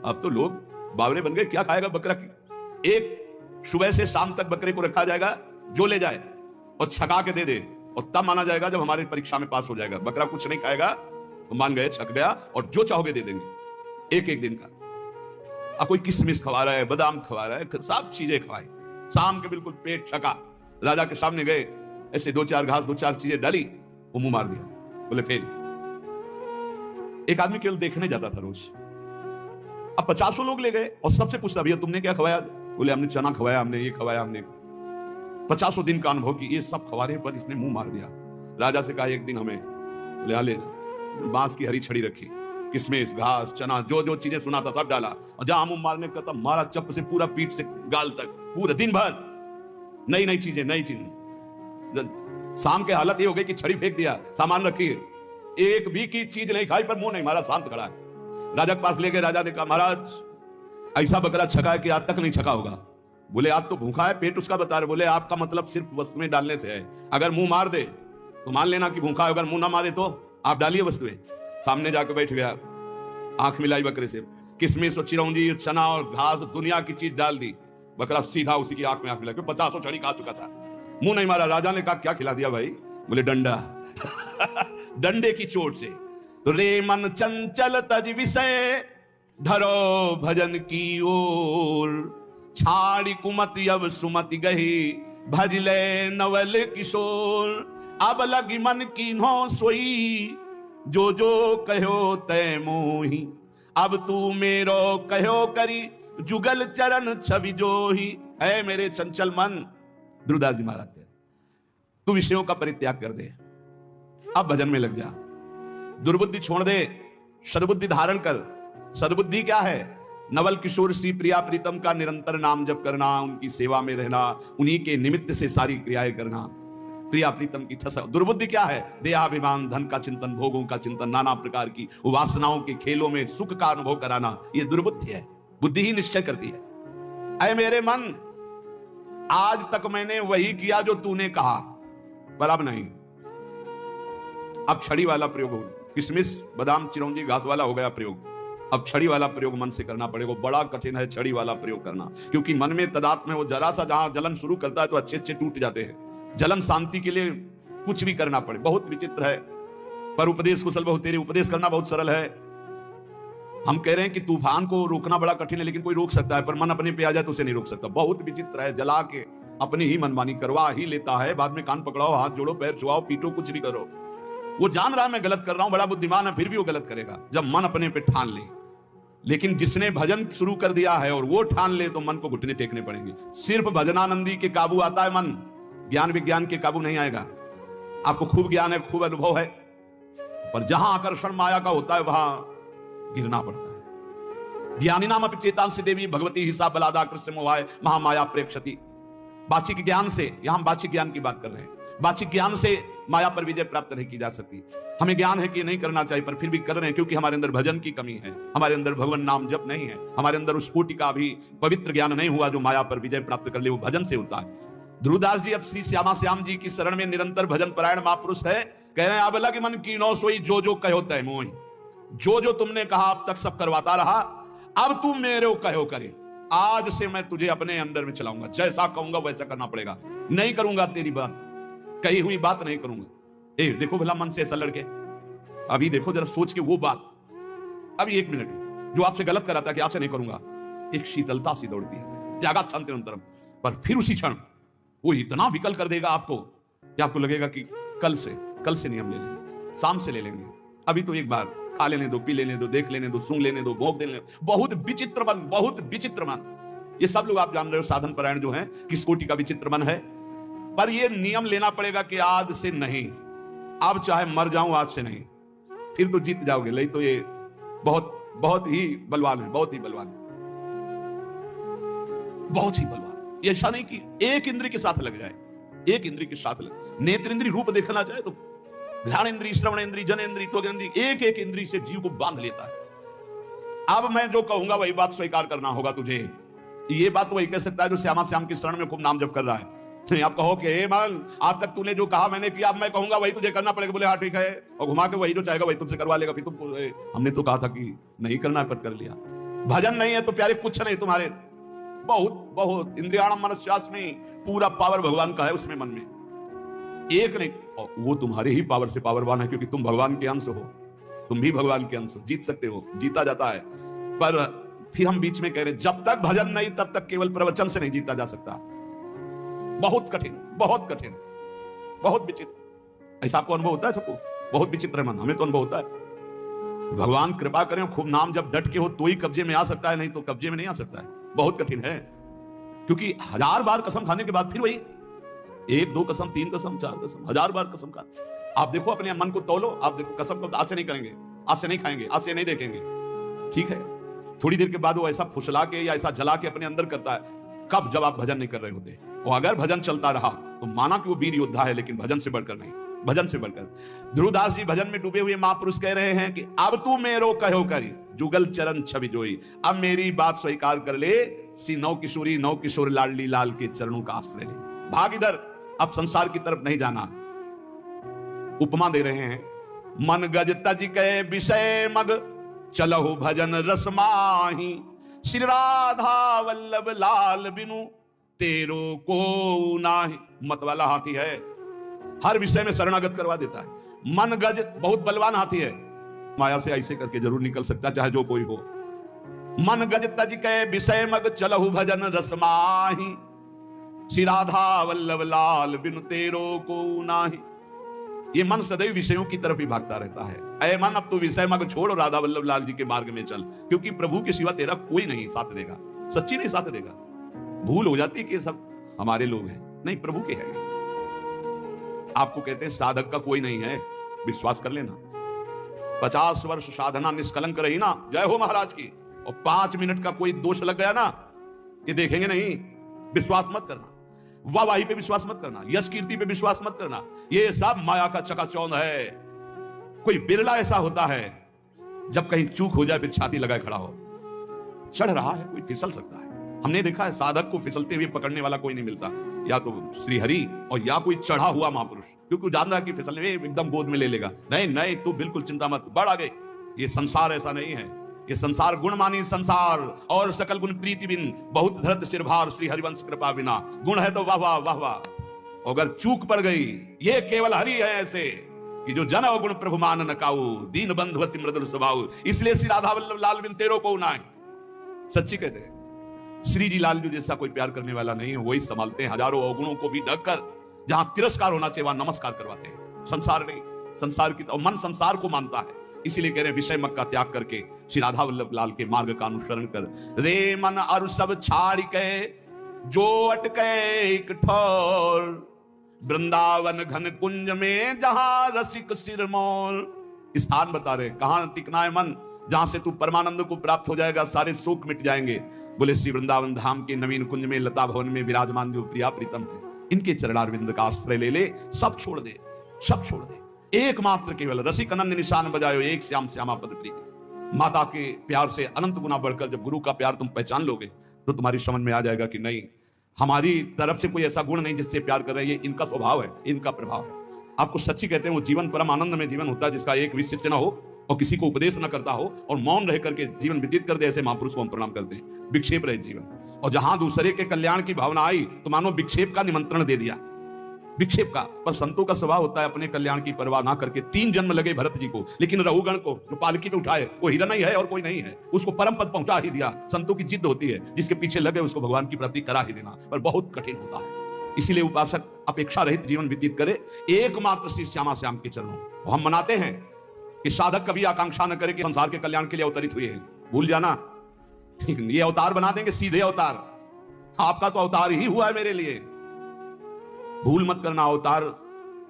S1: अब तो लोग बावरे बन गए, क्या खाएगा बकरा की। एक सुबह से शाम तक बकरे को रखा जाएगा, जो ले जाए और छका के दे दे, और तब माना जाएगा जब हमारी परीक्षा में पास हो जाएगा। बकरा कुछ नहीं खाएगा तो मान गए छक गया, और जो चाहोगे दे देंगे, एक एक दिन का। अब कोई किशमिश खवा रहा है, बादाम खवा रहा है, सब चीजें खवाई, शाम के बिल्कुल पेट छका। राजा के सामने गए, ऐसे दो चार घास, दो चार चीजें डाली, वो मुंह मार दिया, बोले फेल। एक आदमी केवल देखने जाता था रोज। अब 50 लोग ले गए और सबसे पूछता, भैया तुमने क्या खवाया? बोले हमने चना खवाया, हमने ये खवाया, हमने 50 दिन का अनुभव की ये सब खवाने पर इसने मुंह मार दिया। राजा से कहा एक दिन हमें, बोले आ लेना। बांस की हरी छड़ी रखी, किशमिश, घास, चना, जो जो चीजें सुना था सब डाला, और जहां मुंह मारने का तब मारा, चप से पूरा पीठ से गाल तक, पूरा दिन भर नई नई चीजें, नई चीजें। शाम के हालत ये हो गई कि छड़ी फेंक दिया, सामान रखी, एक भी की चीज नहीं खाई, पर मुंह नहीं मारा, शांत खड़ा है। राजा के पास ले गए। राजा ने कहा महाराज ऐसा बकरा छका है कि आज तक नहीं छका होगा। बोले आज तो भूखा है, पेट उसका बता रहे। बोले आपका मतलब सिर्फ वस्तु में डालने से है, अगर मुंह मार दे तो मान लेना कि भूखा है, अगर मुंह ना मारे तो आप डालिए वस्तुएं। सामने जाकर बैठ गया, आंख मिलाई बकरे से, किशमिश और चिरौंजी, चना और घास, दुनिया की चीज डाल दी। बकरा सीधा उसी की आंख में आंख मिला, 50 छड़ी खा चुका था, मुंह नहीं मारा। राजा ने कहा क्या खिला दिया भाई? बोले डंडा। डंडे की चोट से। तो रे मन चंचल तज विषय, धरो भजन की ओर, छाड़ी कुमति अब सुमति गही, भजले नवल किशोर। अब लगी मन की नो सोई, जो जो कहो तय मोही, अब तू मेरो कहो करी, जुगल चरण छवि जोही। है मेरे चंचल मन, ध्रुवदास जी महाराज के, तू विषयों का परित्याग कर दे, अब भजन में लग जा, दुर्बुद्धि छोड़ दे, सद्बुद्धि धारण कर। सद्बुद्धि क्या है? नवल किशोर श्री प्रिया प्रीतम का निरंतर नाम जप करना, उनकी सेवा में रहना, उन्हीं के निमित्त से सारी क्रियाएं करना, प्रिया प्रीतम की ठसा। दुर्बुद्धि क्या है? देहाभिमान, धन का चिंतन, भोगों का चिंतन, नाना प्रकार की वासनाओं के खेलों में सुख का अनुभव कराना, यह दुर्बुद्धि है। बुद्धि ही निश्चय करती है। अय मेरे मन, आज तक मैंने वही किया जो तूने कहा, पर अब नहीं। अब छड़ी वाला प्रयोग हो, किशमिश, बादाम, चिरौंजी, घास वाला हो गया प्रयोग, अब छड़ी वाला प्रयोग मन से करना पड़ेगा। बड़ा कठिन है छड़ी वाला प्रयोग करना, क्योंकि मन में तदात्म है, वो जरा सा जहां जलन शुरू करता है तो अच्छे अच्छे टूट जाते हैं। जलन शांति के लिए कुछ भी करना पड़े, बहुत विचित्र है। पर उपदेश कुशल बहु तेरे, उपदेश करना बहुत सरल है। हम कह रहे हैं कि तूफान को रोकना बड़ा कठिन है, लेकिन कोई रोक सकता है, पर मन अपने पे आ जाए तो उसे नहीं रोक सकता। बहुत विचित्र है, जला के अपनी ही मनमानी करवा ही लेता है। बाद में कान पकड़ाओ, हाथ जोड़ो, पैर छुआओ, पीटो, कुछ भी करो। वो जान रहा है मैं गलत कर रहा हूं, बड़ा बुद्धिमान है, फिर भी वो गलत करेगा जब मन अपने पे ठान ले। लेकिन जिसने भजन शुरू कर दिया है और वो ठान ले तो मन को घुटने टेकने पड़ेंगे। सिर्फ भजनानंदी के काबू आता है मन, ज्ञान विज्ञान के काबू नहीं आएगा। आपको खूब ज्ञान है, खूब अनुभव है, पर जहां आकर्षण माया का होता है वहां गिरना पड़ता है। ज्ञानी नाम अपनी चेतांसी देवी भगवती हिसाब बलादा कृष्ण मोहाय महामाया प्रेक्षति। बाचिक ज्ञान से, यहां बाचिक ज्ञान की बात कर रहे हैं, बाचिक ज्ञान से माया पर विजय प्राप्त नहीं की जा सकती। हमें ज्ञान है कि नहीं करना चाहिए, पर फिर भी कर रहे हैं, क्योंकि हमारे अंदर भजन की कमी है, हमारे अंदर भगवान नाम जप नहीं है, हमारे अंदर उस कोटि का भी पवित्र ज्ञान नहीं हुआ जो माया पर विजय प्राप्त कर ले। वो भजन से होता है। ध्रुवदास जी अब श्री श्यामा श्याम जी की शरण में निरंतर भजन परायण महापुरुष है। कह रहे हैं अब अलग मन की नो सोई, जो जो कहो तय मोहि। जो जो तुमने कहा अब तक सब करवाता रहा, अब तुम मेरे कहो करे। आज से मैं तुझे अपने अंदर में चलाऊंगा, जैसा कहूंगा वैसा करना पड़ेगा। नहीं करूंगा तेरी बात, कही हुई बात नहीं करूंगा। ए देखो भला मन से ऐसा लड़के, अभी देखो जरा सोच के वो बात, अभी 1 मिनट जो आपसे गलत कराता कि आपसे नहीं करूंगा, एक शीतलता सी दौड़ती है, त्यागात शांतिरंतरम। पर फिर उसी क्षण वो इतना विकल कर देगा आपको कि आपको लगेगा कि कल से नियम ले लेंगे, शाम से ले लेंगे, अभी तो एक बार खा लेने दो, पी लेने दो, देख लेने दो, सूंघ लेने दो, भोग लेने दो। बहुत विचित्र मन, बहुत विचित्र मन। ये सब लोग आप जान रहे हो साधन परायण जो हैं किस कोटि का विचित्र मन है। पर ये नियम लेना पड़ेगा कि आज से नहीं, अब चाहे मर जाऊं आज से नहीं, फिर तो जीत जाओगे। नहीं तो ये बहुत बहुत ही बलवान है, बहुत ही बलवान, बहुत ही बलवान। ऐसा नहीं कि एक इंद्री के साथ लग जाए, एक इंद्री के साथ लग, नेत्र इंद्री रूप देखना चाहे तो ध्यान इंद्री, श्रवण इंद्री, जन इंद्री, त्वग इंद्री, एक एक इंद्री से जीव को बांध लेता है। अब मैं जो कहूंगा वही बात स्वीकार करना होगा तुझे। ये बात वही कह सकता है जो श्यामा श्याम की शरण में खूब नाम जप कर रहा है। नहीं आप कहो कि मन आज तक तूने जो कहा मैंने किया, अब मैं कहूंगा वही तुझे करना पड़ेगा। बोले हाँ ठीक है, और घुमा के वही जो चाहेगा वही तुझसे करवा लेगा। फिर तुम हमने तो कहा था कि नहीं करना है, पर कर लिया। भजन नहीं है तो प्यारे कुछ नहीं तुम्हारे, बहुत बहुत इंद्रियाणम मनस्यास्मि, पूरा पावर भगवान का है उसमें मन में, एक नहीं। और वो तुम्हारे ही पावर से पावरवान है, क्योंकि तुम भगवान के अंश हो, तुम भी भगवान के अंश हो, जीत सकते हो, जीता जाता है। पर फिर हम बीच में कह रहे हैं जब तक भजन नहीं तब तक केवल प्रवचन से नहीं जीता जा सकता। बहुत कठिन, बहुत कठिन, बहुत विचित्र। ऐसा आपको अनुभव होता है सबको? बहुत विचित्र मन, हमें तो अनुभव होता है। भगवान कृपा करें, खूब नाम जब डट के हो तो ही कब्जे में आ सकता है, नहीं तो कब्जे में नहीं आ सकता है। बहुत कठिन है, क्योंकि 1000 बार कसम खाने के बाद फिर वही 1 2 कसम, 3 कसम, 4 कसम, 1000 बार कसम खा। आप देखो अपने मन को तोलो, आप देखो कसम को आज से नहीं करेंगे, आज से नहीं खाएंगे, आज से नहीं देखेंगे, ठीक है। थोड़ी देर के बाद वो ऐसा फुसला के या ऐसा जला के अपने अंदर करता है। कब? जब आप भजन नहीं कर रहे होते। और अगर भजन चलता रहा तो माना कि वो वीर योद्धा है, लेकिन भजन से बढ़कर नहीं, भजन से बढ़कर। ध्रुवदास जी भजन में डूबे हुए महापुरुष कह रहे हैं कि अब तू मेरो कहो करी, जुगल चरण छवि जोई, अब मेरी बात स्वीकार कर ले, सी नौ किशोरी नौ किशोर लाडली लाल के चरणों का आश्रय ले, भाग इधर, अब संसार की तरफ नहीं जाना। उपमा दे रहे हैं, मन गज तज के विषय मग, चलहु भजन रस माही, श्री राधा वल्लभ लाल बिनु, तेरो को नाही। मत वाला हाथी है, हर विषय में शरणागत करवा देता है। मन गज बहुत बलवान हाथी है, माया से ऐसे करके जरूर निकल सकता, चाहे जो कोई हो। मन गज तज के विषय मग, चलहु भजन रस माही, श्री राधा वल्लभ लाल बिनु, तेरो को नाही। ये मन सदैव विषयों की तरफ ही भागता रहता है। ऐ मन अब तू विषय मग छोड़, राधा वल्लभ लाल जी के मार्ग में चल, क्योंकि प्रभु के सिवा तेरा कोई नहीं साथ देगा, सच्ची नहीं साथ देगा। भूल हो जाती है कि सब हमारे लोग हैं, नहीं प्रभु के हैं। आपको कहते हैं साधक का कोई नहीं है, विश्वास कर लेना। 50 वर्ष साधना निष्कलंक रही ना, जय हो महाराज की, और 5 मिनट का कोई दोष लग गया ना, ये देखेंगे नहीं, विश्वास मत करना। वाहवाही पे विश्वास मत करना, यश कीर्ति पे विश्वास मत करना, ये सब माया का चकाचौंध है। कोई बिरला ऐसा होता है जब कहीं चूक हो जाए फिर छाती लगाए खड़ा हो। चढ़ रहा है कोई फिसल सकता है, हमने देखा है साधक को फिसलते हुए पकड़ने वाला कोई नहीं मिलता, या तो श्री हरि और या कोई चढ़ा हुआ महापुरुष, क्योंकि जान रहा है कि फिसलने में एकदम गोद में ले लेगा। नहीं नहीं, तू बिल्कुल चिंता मत, बढ़ आगे। ये संसार ऐसा नहीं है, ये संसार गुण मानी संसार, और सकल गुण प्रीति बिन, बहुत धरत सिर भार, श्री हरिवंश कृपा बिना। गुण है तो वाह वाह वाह वाह, अगर चूक पड़ गई, ये केवल हरि है ऐसे कि जो जन गुण प्रभु मान न काऊ, दीन बंधु अति मृदुल स्वभाव, इसलिए श्री राधा वल्लभ लाल बिन तेरो को नाय। सच्ची कहते हैं, श्री जी लाल जी जैसा कोई प्यार करने वाला नहीं है, वही संभालते हैं हजारों अवगुणों को भी ढककर। जहां तिरस्कार होना चाहिए वहां नमस्कार करवाते हैं, संसार नहीं, संसार की मन संसार को मानता है, इसीलिए कह रहे हैं विषय मत का त्याग करके श्री राधा वल्लभ लाल के मार्ग का अनुसरण कर। रे मन अरु सब छाड़ के, जो अटके एक ठोर, वृंदावन घन कुंज में जहां रसिक सिरमौर। स्थान बता रहे कहां टिकना है मन, जहां से तू परमानंद को प्राप्त हो जाएगा, सारे शोक मिट जाएंगे। बोले श्री वृंदावन धाम के नवीन कुंज में लता भवन में विराजमान जो प्रिया प्रीतम है, इनके चरणारविंद का आश्रय ले ले, सब छोड़ दे, सब छोड़ दे। एकमात्र केवल रसिक अनन्य निशान बजायो, एक श्याम श्यामा पद प्रीति। माता के प्यार से अनंत गुना बढ़कर जब गुरु का प्यार तुम पहचान लोगे तो तुम्हारी समझ में आ जाएगा कि नहीं, हमारी तरफ से कोई ऐसा गुण नहीं जिससे प्यार कर रहे हैं, ये इनका स्वभाव है, इनका प्रभाव है। आपको सच्ची कहते हैं वो जीवन परम आनंद में जीवन होता है जिसका एक भी शिष्य ना हो और किसी को उपदेश न करता हो और मौन रह करके जीवन व्यतीत कर दे, ऐसे महापुरुष को हम प्रणाम करते हैं। विक्षेप रहे जीवन, और जहां दूसरे के कल्याण की भावना आई तो मानो विक्षेप का निमंत्रण दे दिया। विक्षेप का। पर संतों का स्वभाव होता है अपने कल्याण की परवाह ना करके, 3 जन्म लगे भरत जी को, लेकिन रघुगण को जो पालकी पे उठाए वो हिरण ही है और कोई नहीं है, उसको परम पद पहुंचा ही दिया। संतों की जिद होती है, जिसके पीछे लगे उसको भगवान की प्राप्ति करा ही देना, पर बहुत कठिन होता है। इसीलिए उपासक अपेक्षा रहित जीवन व्यतीत करे एकमात्र श्री श्यामा श्याम के चरणों। हम मनाते हैं कि साधक कभी आकांक्षा न करे कि संसार के कल्याण के लिए अवतरित हुए हैं, भूल जाना। ये अवतार बना देंगे सीधे अवतार, आपका तो अवतार ही हुआ है मेरे लिए, भूल मत करना। अवतार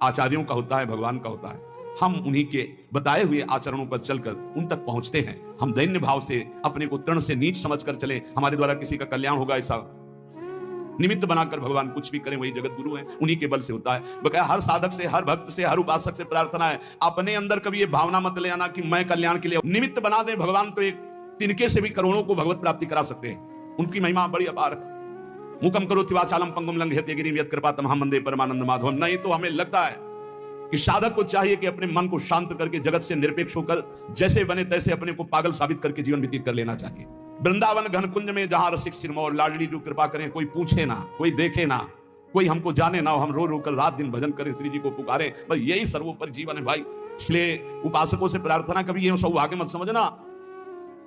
S1: आचार्यों का होता है, भगवान का होता है। हम उन्हीं के बताए हुए आचरणों पर चलकर उन तक पहुंचते हैं। हम दैन्य भाव से अपने को तृण से नीच समझकर चले, हमारे द्वारा किसी का कल्याण होगा ऐसा निमित्त बनाकर भगवान कुछ भी करें, वही जगत गुरु है, उन्हीं के बल से होता है। बकाया हर साधक से, हर भक्त से, हर उपासक से प्रार्थना है, अपने अंदर कभी ये भावना मत ले आना कि मैं कल्याण के लिए निमित्त बना दे। भगवान तो एक तिनके से भी करोड़ों को भगवत प्राप्ति करा सकते हैं, उनकी महिमा बड़ी अपार है। मुकम करोति वाचालम पंगुम लंघयते गिरिम यत्कृपातम अहं वंदे परमानंद माधवम। नहीं तो हमें लगता है कि साधक को चाहिए कि अपने मन को शांत करके जगत से निरपेक्ष होकर जैसे बने तैसे अपने को पागल साबित करके जीवन व्यतीत कर लेना चाहिए। वृंदावन घन कुंज में जहां रसिक सिरमौर लाडली जो कृपा करें, कोई पूछे ना, कोई देखे ना, कोई हमको जाने ना, हम रो रो कर रात दिन भजन करें, श्री जी को पुकारे, बस यही सर्वोपरि जीवन है भाई। इसलिए उपासकों से प्रार्थना कभी ये सौभाग्य मत समझना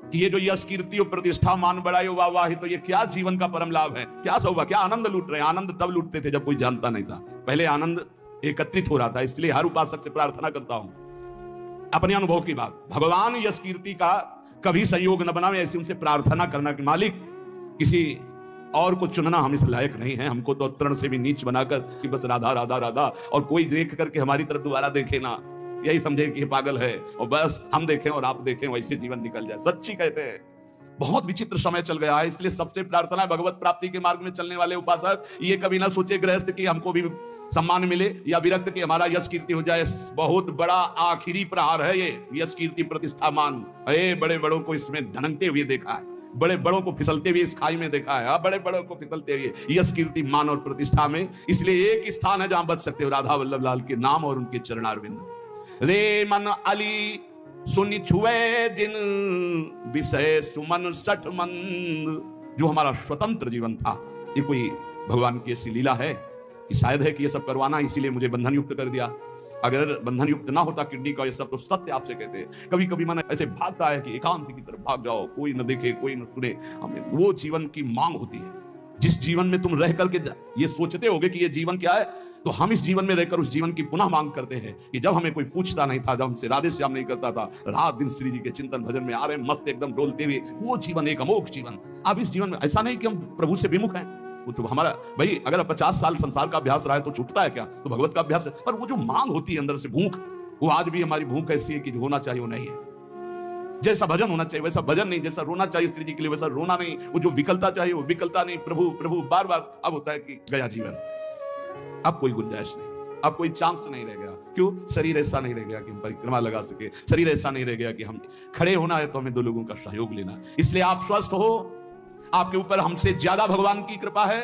S1: कि ये जो यश कीर्ति और प्रतिष्ठा मान बढ़ाई वाह वाह, तो ये क्या जीवन का परम लाभ है, क्या सौभाग्य, क्या आनंद लूट रहे हैं। आनंद तब लूटते थे जब कोई जानता नहीं था, पहले आनंद एकत्रित हो रहा था। इसलिए हर उपासक से प्रार्थना करता हूं, अपने अनुभव की बात, भगवान यश कीर्ति का कभी सहयोग न बनावे, ऐसी उनसे प्रार्थना करना कि मालिक किसी और को चुनना हम इस लायक नहीं है, हमको तो तृण से भी नीच बनाकर कि बस राधा राधा राधा, और कोई देख करके हमारी तरफ दोबारा देखे ना, यही समझे कि पागल है, और बस हम देखें और आप देखें, वैसे जीवन निकल जाए। सच्ची कहते हैं बहुत विचित्र समय चल गया है। इसलिए सबसे प्रार्थना है भगवत प्राप्ति के मार्ग में चलने वाले उपासक ये कभी ना सोचे गृहस्थ कि हमको भी सम्मान मिले, या विरक्त कि हमारा यश कीर्ति हो जाए। बहुत बड़ा आखिरी प्रहार है ये यश कीर्ति प्रतिष्ठा मान। बड़े बड़ों को इसमें धनकते हुए देखा है, बड़े बड़ों को फिसलते हुए इस खाई में देखा है, बड़े बड़ों को फिसलते हुए यश कीर्ति मान और प्रतिष्ठा में। इसलिए एक स्थान है जहां बच सकते हो, राधा वल्लभ लाल के नाम और उनके चरणारविंद। रे मन अली सुनि छुए जिन विषय सुमन सठ मंद। जो हमारा स्वतंत्र जीवन था, ये कोई भगवान की ऐसी लीला है कि शायद है कि ये सब करवाना इसीलिए मुझे बंधन युक्त कर दिया। अगर बंधन युक्त ना होता किडनी का ये सब, तो सत्य आपसे कहते हैं कभी कभी मन ऐसे भागता है कि एकांत की तरफ भाग जाओ, कोई न देखे कोई न सुने। हमें वो जीवन की मांग होती है जिस जीवन में तुम रह करके ये सोचते होगे कि ये जीवन क्या है, तो हम इस जीवन में रहकर उस जीवन की पुनः मांग करते हैं कि जब हमें कोई पूछता नहीं था, जब हमसे राधे श्याम नहीं करता था, रात दिन श्री जी के चिंतन भजन में आ रहे मस्त एकदम डोलते हुए, वो जीवन एक अमोघ जीवन। अब इस जीवन में ऐसा नहीं कि हम प्रभु से विमुख हैं, वो तो हमारा भाई अगर 50 साल संसार का अभ्यास रहा है तो छूटता है क्या, तो भगवत का अभ्यास है। पर वो जो मांग होती है अंदर से भूख, वो आज भी हमारी भूख ऐसी है कि जो होना चाहिए वो नहीं है। जैसा भजन होना चाहिए वैसा भजन नहीं, जैसा रोना चाहिए श्री जी के लिए वैसा रोना नहीं, वो जो विकलता चाहिए वो विकलता नहीं। प्रभु प्रभु बार बार अब होता है कि गया जीवन, अब कोई गुंजाइश नहीं, अब कोई चांस नहीं रह गया। क्यों? शरीर ऐसा नहीं रह गया कि हम परिक्रमा लगा सके, शरीर ऐसा नहीं रह गया कि हम खड़े होना है तो हमें 2 लोगों का सहयोग लेना। इसलिए आप स्वस्थ हो, आपके ऊपर हमसे ज्यादा भगवान की कृपा है।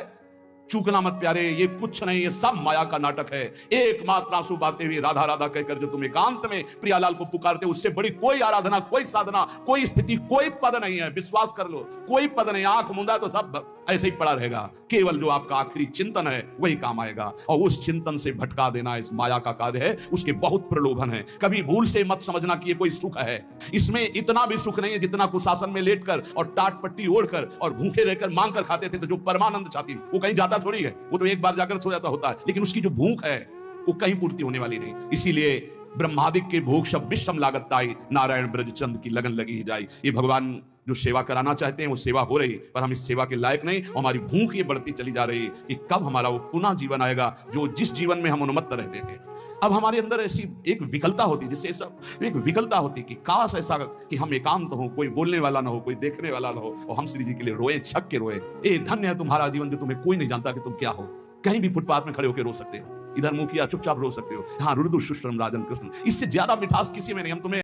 S1: चूकना मत प्यारे, ये कुछ नहीं, ये सब माया का नाटक है। एकमात्र आंसू बहाते हुए राधा राधा कहकर जो तुम एकांत में प्रियालाल को पुकारते, उससे बड़ी कोई आराधना, कोई साधना, कोई स्थिति, कोई पद नहीं है। विश्वास कर लो, कोई पद नहीं। आंख मूंदा तो सब ऐसे ही पड़ा रहेगा। केवल जो आपका आखिरी चिंतन है वही काम आएगा, और उस चिंतन से भटका देना इस माया का कार्य है। उसके बहुत प्रलोभन है। कभी भूल से मत समझना कि ये कोई सुख है। इसमें इतना भी सुख नहीं है जितना कुशासन में लेटकर और टाट पट्टी ओढ़कर और भूखे रहकर मांग कर खाते थे। तो जो परमानंद चाहती वो कहीं जाता थोड़ी है, वो तो एक बार जाकर सो जाता होता है, लेकिन उसकी जो भूख है वो कहीं पूर्ति होने वाली नहीं। इसीलिए ब्रह्मादिक के भोग सब विषम लागत ताई, नारायण ब्रज चंद की लगन लगी जाए। ये भगवान जो सेवा कराना चाहते हैं वो सेवा हो रही, पर हम इस सेवा के लायक नहीं, और हमारी भूख ये बढ़ती चली जा रही कि कब हमारा वो पुनः जीवन आएगा जो जिस जीवन में हम उन्मत्त रहते थे। अब हमारे अंदर ऐसी एक विकलता होती, जिससे सब एक विकलता होती कि काश ऐसा कि हम एकांत हो, कोई बोलने वाला ना हो, कोई देखने वाला ना हो, और हम श्री जी के लिए रोए, छक के रोए। ए धन्य है तुम्हारा जीवन जो तुम्हें कोई नहीं जानता कि तुम क्या हो। कहीं भी फुटपाथ में खड़े होकर रो सकते हो, इधर मुंह किया चुपचाप रो सकते हो। हाँ, रुदु शुश्रम राजन कृष्ण, इससे ज्यादा मिठास किसी में नहीं। हम तुम्हें